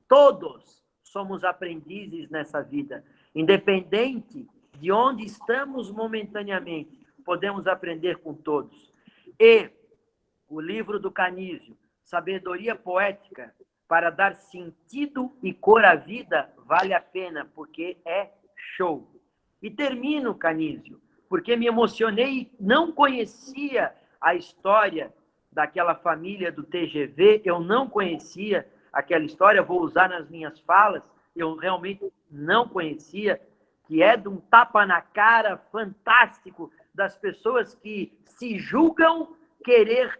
Todos somos aprendizes nessa vida, independente de onde estamos momentaneamente, podemos aprender com todos. E o livro do Canísio, Sabedoria Poética, para dar sentido e cor à vida, vale a pena, porque é show. E termino, Canísio, porque me emocionei, não conhecia a história daquela família do TGV, eu não conhecia aquela história, vou usar nas minhas falas, eu realmente não conhecia, que é de um tapa na cara fantástico das pessoas que se julgam querer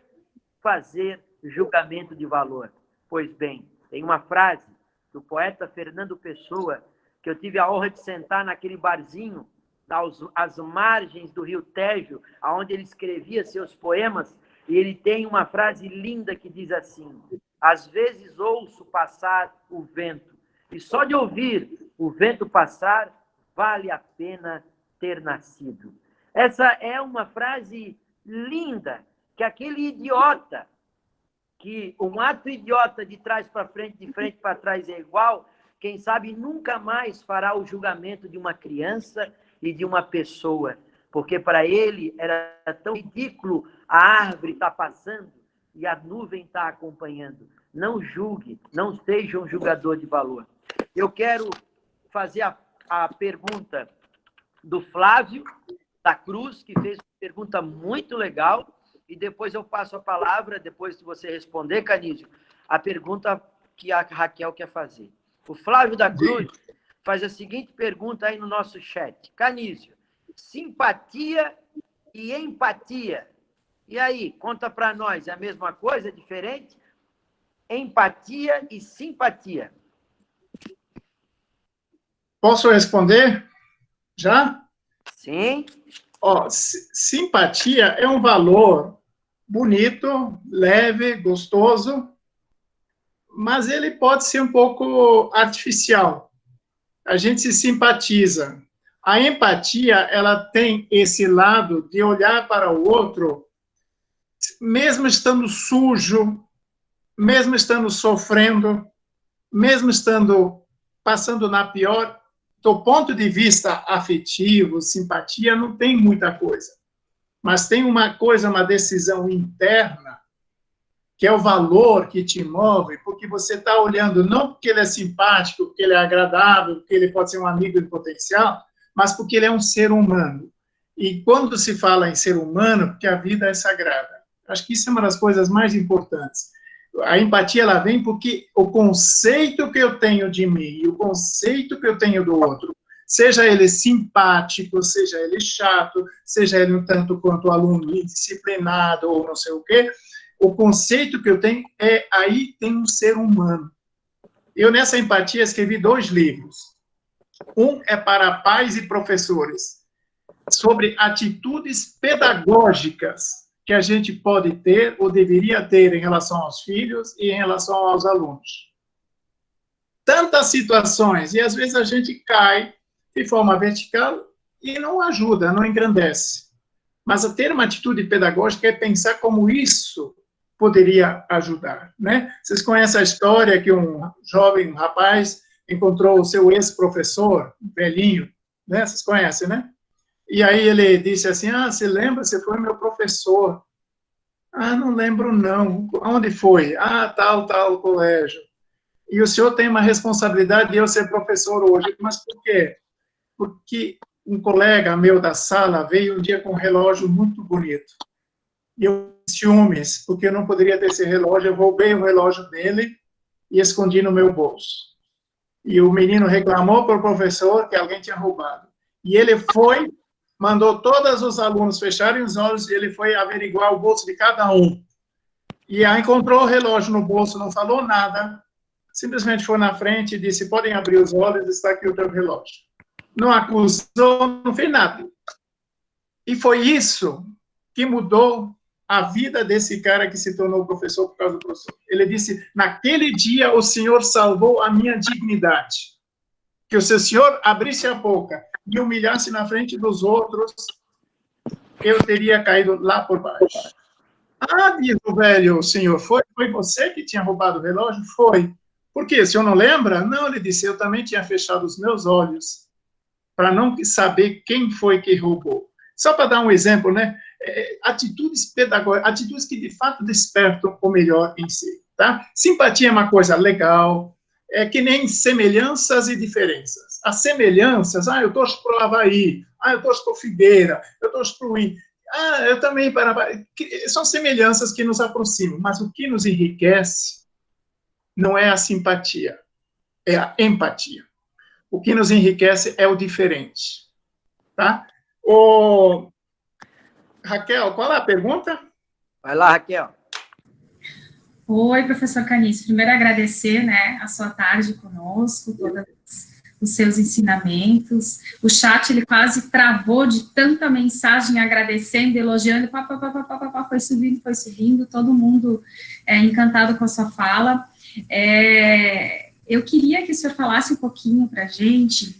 fazer julgamento de valor. Pois bem, tem uma frase do poeta Fernando Pessoa, que eu tive a honra de sentar naquele barzinho, às margens do Rio Tejo, onde ele escrevia seus poemas, e ele tem uma frase linda que diz assim: às vezes ouço passar o vento, e só de ouvir o vento passar, vale a pena ter nascido. Essa é uma frase linda, que aquele idiota, que um ato idiota de trás para frente, de frente para trás é igual, quem sabe nunca mais fará o julgamento de uma criança e de uma pessoa, porque para ele era tão ridículo a árvore estar passando e a nuvem estar acompanhando. Não julgue, não seja um julgador de valor. Eu quero fazer a pergunta do Flávio da Cruz, que fez uma pergunta muito legal, e depois eu passo a palavra, depois de você responder, Canísio, a pergunta que a Raquel quer fazer. O Flávio da Cruz faz a seguinte pergunta aí no nosso chat. Canísio, simpatia e empatia. E aí, conta para nós, é a mesma coisa, é diferente? Empatia e simpatia. Posso responder? Já? Sim. Ó, simpatia é um valor bonito, leve, gostoso, mas ele pode ser um pouco artificial. A gente se simpatiza. A empatia, ela tem esse lado de olhar para o outro mesmo estando sujo, mesmo estando sofrendo, mesmo estando passando na pior, do ponto de vista afetivo, simpatia, não tem muita coisa. Mas tem uma coisa, uma decisão interna, que é o valor que te move, porque você está olhando não porque ele é simpático, porque ele é agradável, porque ele pode ser um amigo em potencial, mas porque ele é um ser humano. E quando se fala em ser humano, porque a vida é sagrada. Acho que isso é uma das coisas mais importantes. A empatia, ela vem porque o conceito que eu tenho de mim e o conceito que eu tenho do outro, seja ele simpático, seja ele chato, seja ele um tanto quanto aluno indisciplinado ou não sei o quê, o conceito que eu tenho é, aí tem um ser humano. Eu, nessa empatia, escrevi 2 livros. Um é para pais e professores, sobre atitudes pedagógicas que a gente pode ter ou deveria ter em relação aos filhos e em relação aos alunos. Tantas situações, e às vezes a gente cai de forma vertical e não ajuda, não engrandece. Mas ter uma atitude pedagógica é pensar como isso poderia ajudar, né? Vocês conhecem a história que um jovem, um rapaz, encontrou o seu ex-professor, um velhinho, né? Vocês conhecem, né? E aí ele disse assim, você lembra? Você foi meu professor. Não lembro não. Onde foi? Tal colégio. E o senhor tem uma responsabilidade de eu ser professor hoje. Mas por quê? Porque um colega meu da sala veio um dia com um relógio muito bonito. E eu ciúmes, porque eu não poderia ter esse relógio. Eu roubei o relógio dele e escondi no meu bolso. E o menino reclamou para o professor que alguém tinha roubado. E ele foi, mandou todos os alunos fecharem os olhos e ele foi averiguar o bolso de cada um. E aí encontrou o relógio no bolso, não falou nada, simplesmente foi na frente e disse, podem abrir os olhos, está aqui o teu relógio. Não acusou, não fez nada. E foi isso que mudou a vida desse cara que se tornou professor por causa do professor. Ele disse, naquele dia o Senhor salvou a minha dignidade. Que se o Senhor abrisse a boca e humilhasse na frente dos outros, eu teria caído lá por baixo. Diz o velho senhor, foi você que tinha roubado o relógio? Foi. Por quê? O senhor não lembra? Não, ele disse, eu também tinha fechado os meus olhos para não saber quem foi que roubou. Só para dar um exemplo, né? Atitudes pedagógicas, atitudes que de fato despertam o melhor em si, tá? Simpatia é uma coisa legal, é que nem semelhanças e diferenças. As semelhanças, eu torço para o Avaí, eu torço para o Figueira, eu torço para o IN, eu também para... São semelhanças que nos aproximam, mas o que nos enriquece não é a simpatia, é a empatia. O que nos enriquece é o diferente, tá? Raquel, qual é a pergunta? Vai lá, Raquel. Oi, professor Caniço. Primeiro, agradecer, né, a sua tarde conosco, todos os seus ensinamentos. O chat, ele quase travou de tanta mensagem, agradecendo, elogiando, foi subindo, todo mundo encantado com a sua fala. Eu queria que o senhor falasse um pouquinho para a gente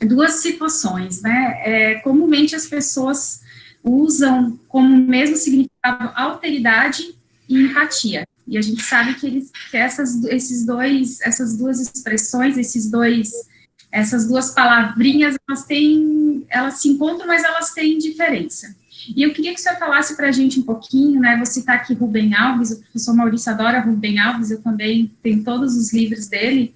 2 situações, né? Comumente as pessoas usam como mesmo significado alteridade e empatia. E a gente sabe que essas 2 expressões, essas 2 palavrinhas, elas se encontram, mas elas têm diferença. E eu queria que o senhor falasse para a gente um pouquinho, né? Vou citar aqui Rubem Alves, o professor Maurício adora Rubem Alves, eu também tenho todos os livros dele.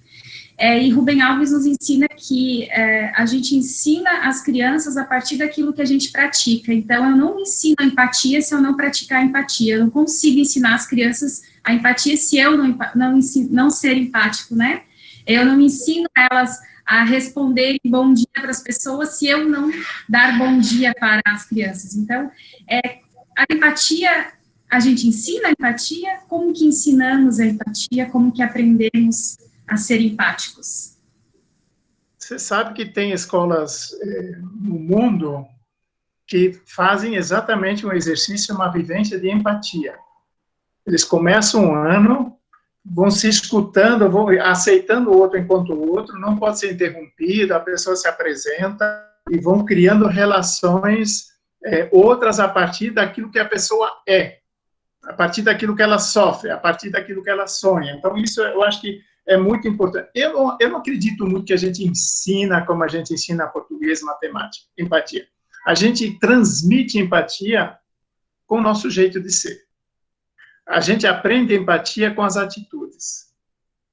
E Rubem Alves nos ensina que a gente ensina as crianças a partir daquilo que a gente pratica. Então, eu não ensino a empatia se eu não praticar a empatia. Eu não consigo ensinar as crianças a empatia se eu não ser empático, né? Eu não ensino elas a responderem bom dia para as pessoas se eu não dar bom dia para as crianças. Então, a empatia, a gente ensina a empatia? Como que ensinamos a empatia? Como que aprendemos a ser empáticos? Você sabe que tem escolas no mundo que fazem exatamente um exercício, uma vivência de empatia. Eles começam um ano, vão se escutando, vão aceitando o outro enquanto o outro, não pode ser interrompido, a pessoa se apresenta e vão criando relações outras a partir daquilo que a pessoa é. a partir daquilo que ela sofre, a partir daquilo que ela sonha. Então, isso eu acho que é muito importante. Eu não acredito muito que a gente ensina como a gente ensina português, matemática, empatia. A gente transmite empatia com o nosso jeito de ser. A gente aprende empatia com as atitudes.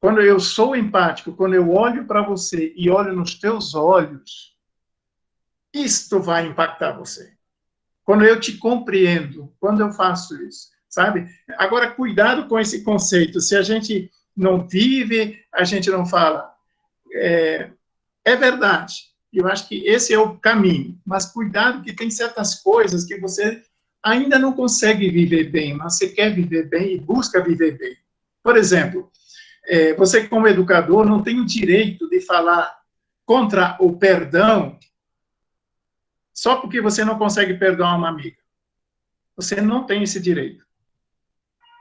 Quando eu sou empático, quando eu olho para você e olho nos teus olhos, isto vai impactar você. Quando eu te compreendo, quando eu faço isso, sabe? Agora, cuidado com esse conceito. Se a gente não vive, a gente não fala. É verdade. Eu acho que esse é o caminho. Mas cuidado que tem certas coisas que você ainda não consegue viver bem, mas você quer viver bem e busca viver bem. Por exemplo, você como educador não tem o direito de falar contra o perdão só porque você não consegue perdoar uma amiga. Você não tem esse direito.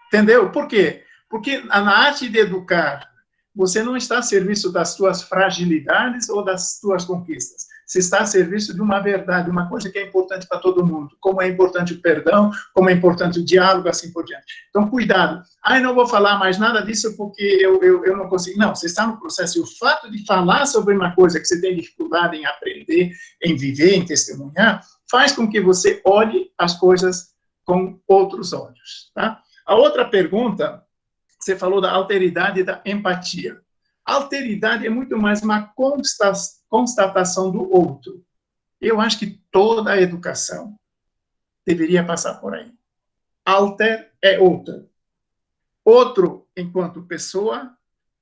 Entendeu? Por quê? Porque na arte de educar, você não está a serviço das suas fragilidades ou das suas conquistas. Você está a serviço de uma verdade, uma coisa que é importante para todo mundo, como é importante o perdão, como é importante o diálogo, assim por diante. Então, cuidado. Eu não vou falar mais nada disso porque eu não consigo. Não, você está no processo. E o fato de falar sobre uma coisa que você tem dificuldade em aprender, em viver, em testemunhar, faz com que você olhe as coisas com outros olhos, tá? A outra pergunta, você falou da alteridade e da empatia. A alteridade é muito mais uma constatação do outro. Eu acho que toda a educação deveria passar por aí. Alter é outro. Outro enquanto pessoa,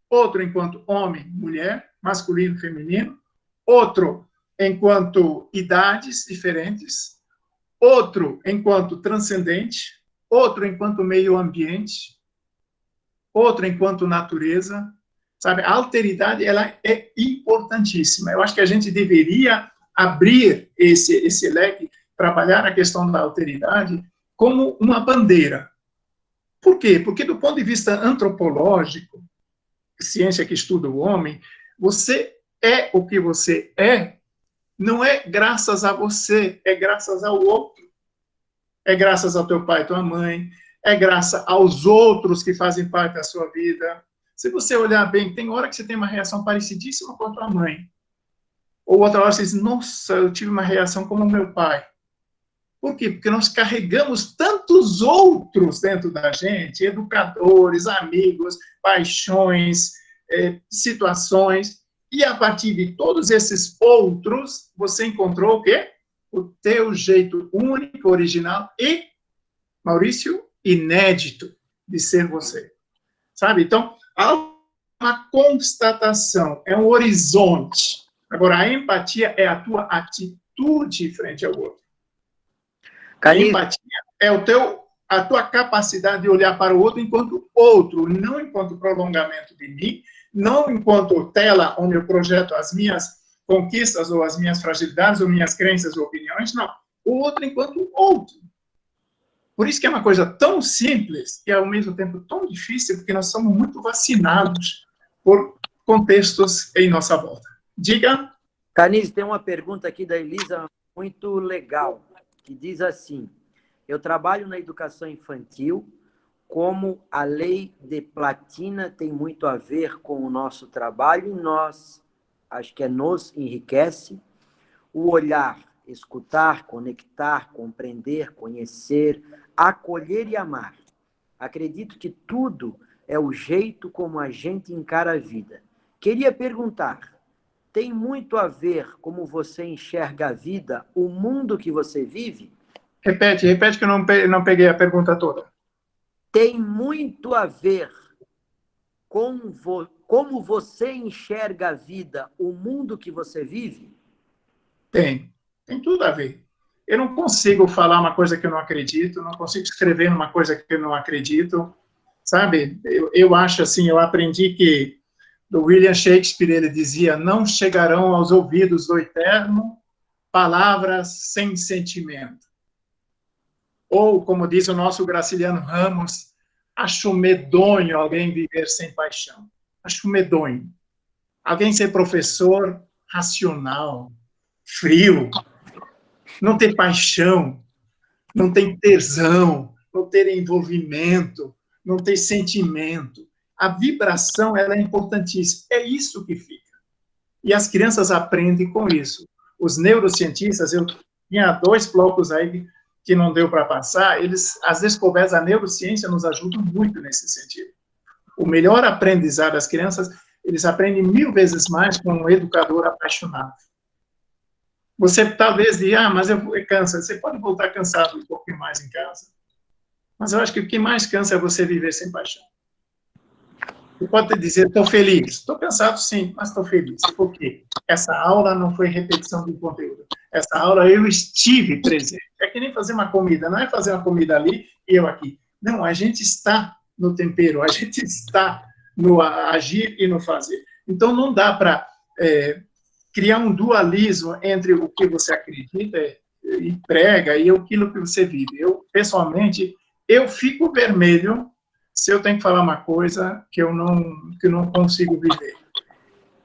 outro enquanto homem, mulher, masculino, feminino, outro enquanto idades diferentes, outro enquanto transcendente, outro enquanto meio ambiente, outro enquanto natureza, sabe? A alteridade, ela é importantíssima. Eu acho que a gente deveria abrir esse leque, trabalhar a questão da alteridade como uma bandeira. Por quê? Porque do ponto de vista antropológico, ciência que estuda o homem, você é o que você é, não é graças a você, é graças ao outro. É graças ao teu pai e tua mãe, é graças aos outros que fazem parte da sua vida. Se você olhar bem, tem hora que você tem uma reação parecidíssima com a tua mãe. Ou outra hora você diz, nossa, eu tive uma reação como o meu pai. Por quê? Porque nós carregamos tantos outros dentro da gente, educadores, amigos, paixões, situações, e a partir de todos esses outros, você encontrou o quê? O teu jeito único, original e, Maurício, inédito de ser você. Sabe? Então, há uma constatação, é um horizonte. Agora, a empatia é a tua atitude frente ao outro. A empatia é a tua capacidade de olhar para o outro enquanto outro, não enquanto prolongamento de mim, não enquanto tela onde eu projeto as minhas conquistas ou as minhas fragilidades ou minhas crenças ou opiniões, não. O outro enquanto outro. Por isso que é uma coisa tão simples e, ao mesmo tempo, tão difícil, porque nós somos muito vacinados por contextos em nossa volta. Diga. Canise, tem uma pergunta aqui da Elisa muito legal, que diz assim, eu trabalho na educação infantil, como a lei de Platina tem muito a ver com o nosso trabalho, acho que nos enriquece, o olhar, escutar, conectar, compreender, conhecer, acolher e amar. Acredito que tudo é o jeito como a gente encara a vida. Queria perguntar, tem muito a ver como você enxerga a vida, o mundo que você vive? Repete que eu não peguei a pergunta toda. Tem muito a ver com como você enxerga a vida, o mundo que você vive? Tem tudo a ver. Eu não consigo falar uma coisa que eu não acredito, não consigo escrever uma coisa que eu não acredito, sabe? Eu acho assim, eu aprendi que do William Shakespeare, ele dizia, não chegarão aos ouvidos do Eterno palavras sem sentimento. Ou, como diz o nosso Graciliano Ramos, acho medonho alguém viver sem paixão. Acho medonho. Alguém ser professor racional, frio, não ter paixão, não tem tesão, não ter envolvimento, não ter sentimento. A vibração, ela é importantíssima. É isso que fica. E as crianças aprendem com isso. Os neurocientistas, eu tinha 2 blocos aí que não deu para passar, as descobertas da neurociência nos ajudam muito nesse sentido. O melhor aprendizado das crianças, eles aprendem 1000 vezes mais com um educador apaixonado. Você talvez diga, mas eu canso. Você pode voltar cansado um pouquinho mais em casa. Mas eu acho que o que mais cansa é você viver sem paixão. Você pode dizer, estou feliz. Estou cansado, sim, mas estou feliz. Por quê? Essa aula não foi repetição do conteúdo. Essa aula eu estive presente. É que nem fazer uma comida. Não é fazer uma comida ali e eu aqui. Não, a gente está no tempero. A gente está no agir e no fazer. Então, não dá para criar um dualismo entre o que você acredita e prega e aquilo que você vive. Eu, pessoalmente, eu fico vermelho se eu tenho que falar uma coisa que eu não consigo viver.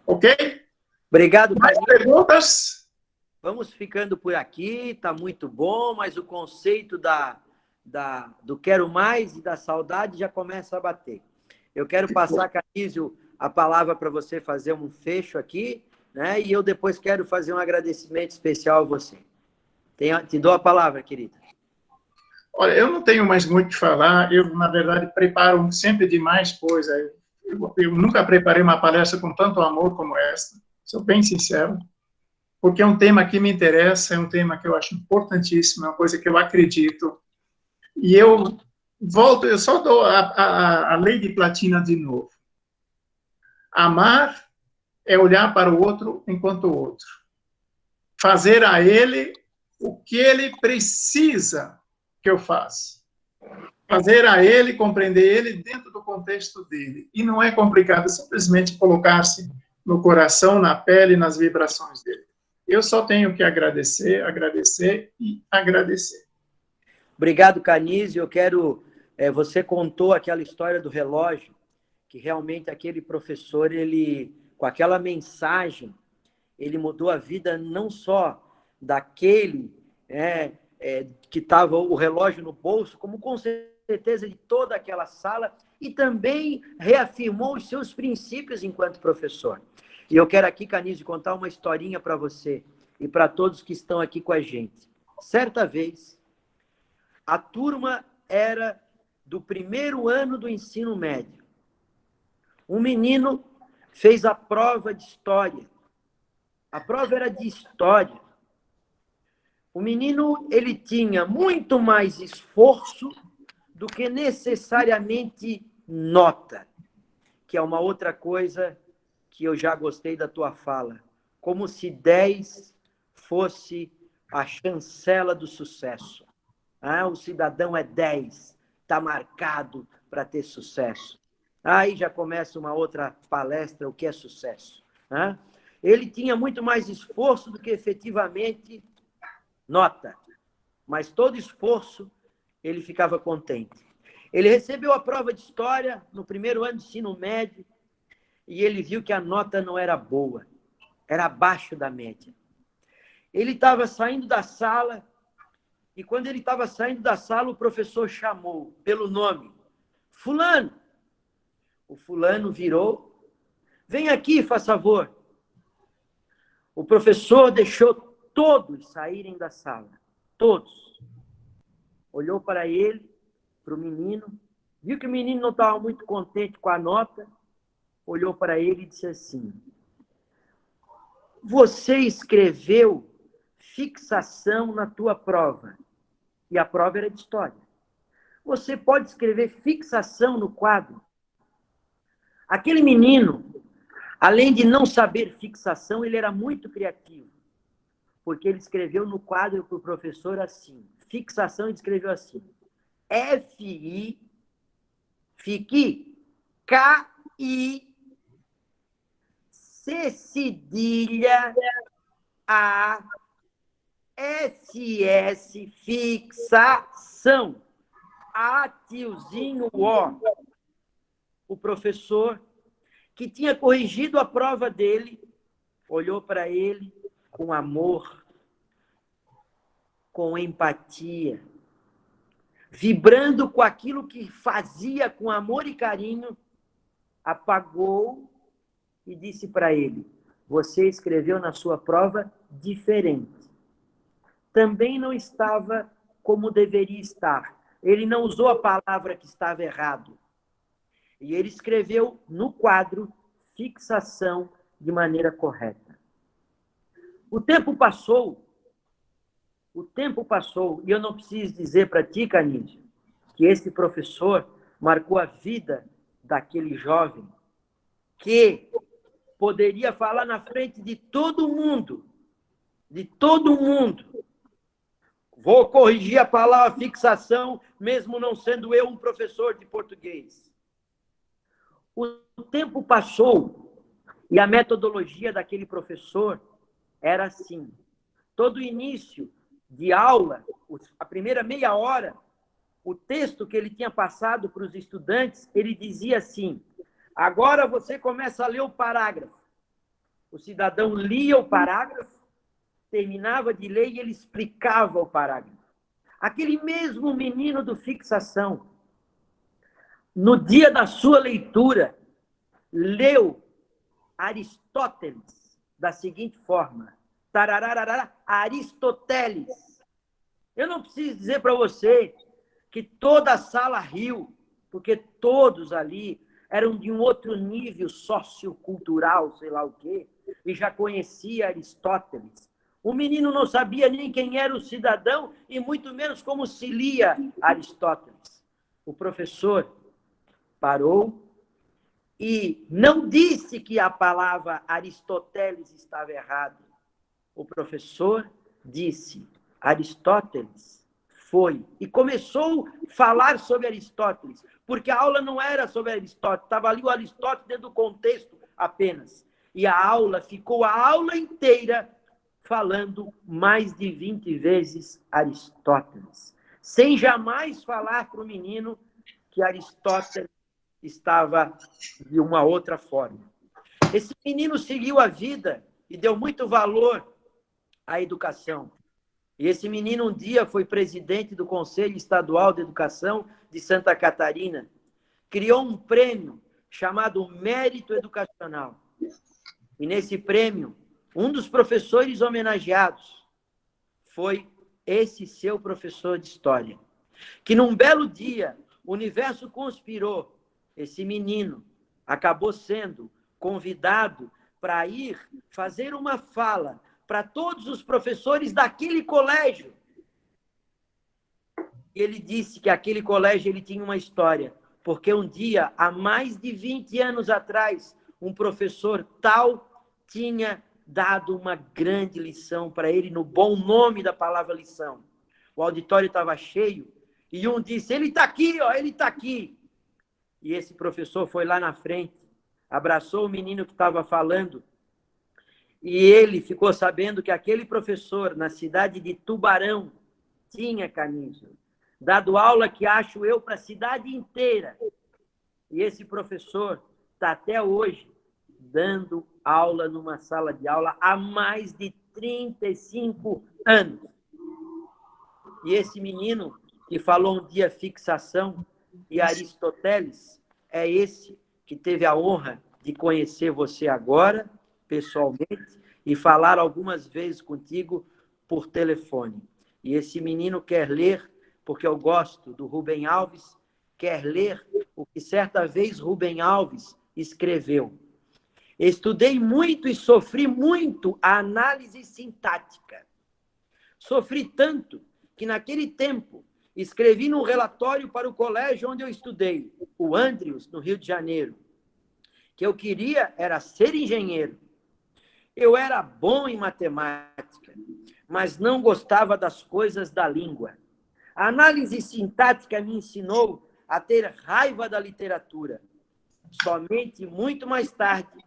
Ok? Obrigado, Mais perguntas? Vamos ficando por aqui, está muito bom, mas o conceito do quero mais e da saudade já começa a bater. Eu quero passar, Canísio, a palavra para você fazer um fecho aqui, né? E eu depois quero fazer um agradecimento especial a você. Te dou a palavra, querida. Olha, eu não tenho mais muito o que falar, eu, na verdade, preparo sempre demais coisa. Eu nunca preparei uma palestra com tanto amor como esta, sou bem sincero, porque é um tema que me interessa, é um tema que eu acho importantíssimo, é uma coisa que eu acredito, e eu só dou a lei de platina de novo. Amar é olhar para o outro enquanto o outro. Fazer a ele o que ele precisa que eu faça. Fazer a ele, compreender ele dentro do contexto dele. E não é complicado, é simplesmente colocar-se no coração, na pele, nas vibrações dele. Eu só tenho que agradecer, agradecer e agradecer. Obrigado, Canísio. Eu quero... você contou aquela história do relógio, que realmente aquele professor, ele, com aquela mensagem, ele mudou a vida não só daquele que estava o relógio no bolso, como com certeza de toda aquela sala, e também reafirmou os seus princípios enquanto professor. E eu quero aqui, Canísio, contar uma historinha para você e para todos que estão aqui com a gente. Certa vez, a turma era do 1º ano do ensino médio. Um menino fez a prova de história. A prova era de história. O menino, ele tinha muito mais esforço do que necessariamente nota, que é uma outra coisa que eu já gostei da tua fala. Como se 10 fosse a chancela do sucesso. O cidadão é 10, está marcado para ter sucesso. Aí já começa uma outra palestra, o que é sucesso. Ele tinha muito mais esforço do que efetivamente nota, mas todo esforço ele ficava contente. Ele recebeu a prova de história no 1º ano de ensino médio e ele viu que a nota não era boa, era abaixo da média. Ele estava saindo da sala e quando ele estava saindo da sala, o professor chamou pelo nome, fulano. O fulano virou, vem aqui, faz favor. O professor deixou todos saírem da sala, todos. Olhou para ele, para o menino, viu que o menino não estava muito contente com a nota, olhou para ele e disse assim, você escreveu fixação na tua prova, e a prova era de história. Você pode escrever fixação no quadro. Aquele menino, além de não saber fixação, ele era muito criativo, porque ele escreveu no quadro para o professor assim, fixação, ele escreveu assim, F-I, fique, K-I, C cedilha, A, S-S, fixação, A, tiozinho, O. O professor, que tinha corrigido a prova dele, olhou para ele com amor, com empatia. vibrando com aquilo que fazia com amor e carinho, apagou e disse para ele: você escreveu na sua prova diferente. Também não estava como deveria estar. Ele não usou a palavra que estava errado. E ele escreveu no quadro fixação de maneira correta. O tempo passou, e eu não preciso dizer para ti, Canídio, que esse professor marcou a vida daquele jovem que poderia falar na frente de todo mundo, Vou corrigir a palavra fixação, mesmo não sendo eu um professor de português. O tempo passou e a metodologia daquele professor era assim. Todo início de aula, a primeira meia hora, o texto que ele tinha passado para os estudantes, ele dizia assim: agora você começa a ler o parágrafo. O cidadão lia o parágrafo, terminava de ler e ele explicava o parágrafo. Aquele mesmo menino do fixação, no dia da sua leitura, leu Aristóteles da seguinte forma: tarararara, Aristoteles. Eu não preciso dizer para você que toda a sala riu, porque todos ali eram de um outro nível sociocultural, sei lá o quê, e já conhecia Aristóteles. O menino não sabia nem quem era o cidadão e muito menos como se lia Aristóteles. O professor parou e não disse que a palavra Aristóteles estava errada. O professor disse: Aristóteles foi. E começou a falar sobre Aristóteles, porque a aula não era sobre Aristóteles, estava ali o Aristóteles dentro do contexto apenas. E a aula ficou a aula inteira falando mais de 20 vezes Aristóteles, sem jamais falar para o menino que Aristóteles estava de uma outra forma. Esse menino seguiu a vida e deu muito valor à educação. E esse menino um dia foi presidente do Conselho Estadual de Educação de Santa Catarina. Criou um prêmio chamado Mérito Educacional. E nesse prêmio, um dos professores homenageados foi esse seu professor de história, que num belo dia o universo conspirou. Esse menino acabou sendo convidado para ir fazer uma fala para todos os professores daquele colégio. E ele disse que aquele colégio ele tinha uma história, porque um dia, há mais de 20 anos atrás, um professor tal tinha dado uma grande lição para ele, no bom nome da palavra lição. O auditório estava cheio, e um disse: ele está aqui, ó, ele está aqui. E esse professor foi lá na frente, abraçou o menino que estava falando, e ele ficou sabendo que aquele professor, na cidade de Tubarão, tinha, Canício, dado aula que acho eu para a cidade inteira. E esse professor está até hoje dando aula numa sala de aula há mais de 35 anos. E esse menino que falou um dia fixação e Aristóteles é esse que teve a honra de conhecer você agora, pessoalmente, e falar algumas vezes contigo por telefone. E esse menino quer ler, porque eu gosto do Rubem Alves, quer ler o que certa vez Rubem Alves escreveu. Estudei muito e sofri muito a análise sintática. Sofri tanto que, naquele tempo, escrevi num relatório para o colégio onde eu estudei, o Andrews, no Rio de Janeiro, que eu queria era ser engenheiro. Eu era bom em matemática, mas não gostava das coisas da língua. A análise sintática me ensinou a ter raiva da literatura. Somente muito mais tarde,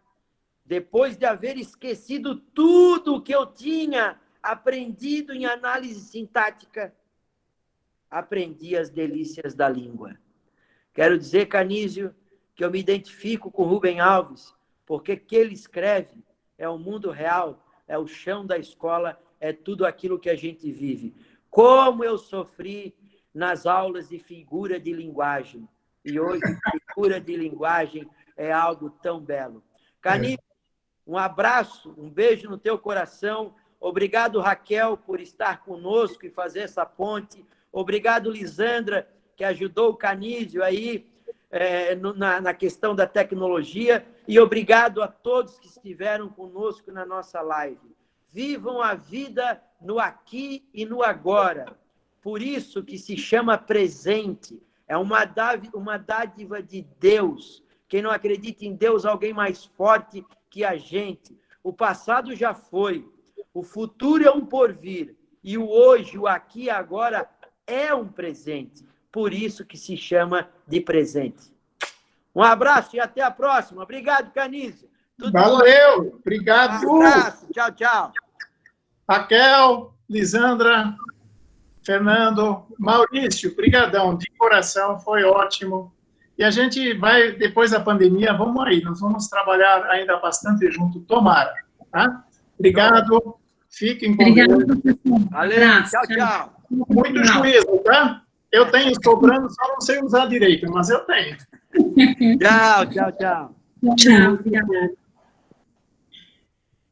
depois de haver esquecido tudo o que eu tinha aprendido em análise sintática, aprendi as delícias da língua. Quero dizer, Canísio, que eu me identifico com Rubem Alves, porque o que ele escreve é o mundo real, é o chão da escola, é tudo aquilo que a gente vive. Como eu sofri nas aulas de figura de linguagem. E hoje, figura de linguagem é algo tão belo. Caníbal, um abraço, um beijo no teu coração. Obrigado, Raquel, por estar conosco e fazer essa ponte. Obrigado, Lisandra, que ajudou o Canísio aí na questão da tecnologia. E obrigado a todos que estiveram conosco na nossa live. Vivam a vida no aqui e no agora. Por isso que se chama presente. É uma dádiva de Deus. Quem não acredita em Deus, alguém mais forte que a gente. O passado já foi. O futuro é um porvir. E o hoje, o aqui e agora é um presente. Por isso que se chama de presente. Um abraço e até a próxima. Obrigado, Canísio. Valeu. Bom. Obrigado. Um abraço. Tchau, tchau. Raquel, Lisandra, Fernando, Maurício, brigadão, de coração, foi ótimo. E a gente vai, depois da pandemia, vamos aí, nós vamos trabalhar ainda bastante junto, tomara. Tá? Obrigado, fiquem com Deus. Valeu, tchau, tchau. Muito juízo, tá? Eu tenho sobrando, só não sei usar direito, mas eu tenho. Tchau, tchau, tchau. Tchau, obrigada.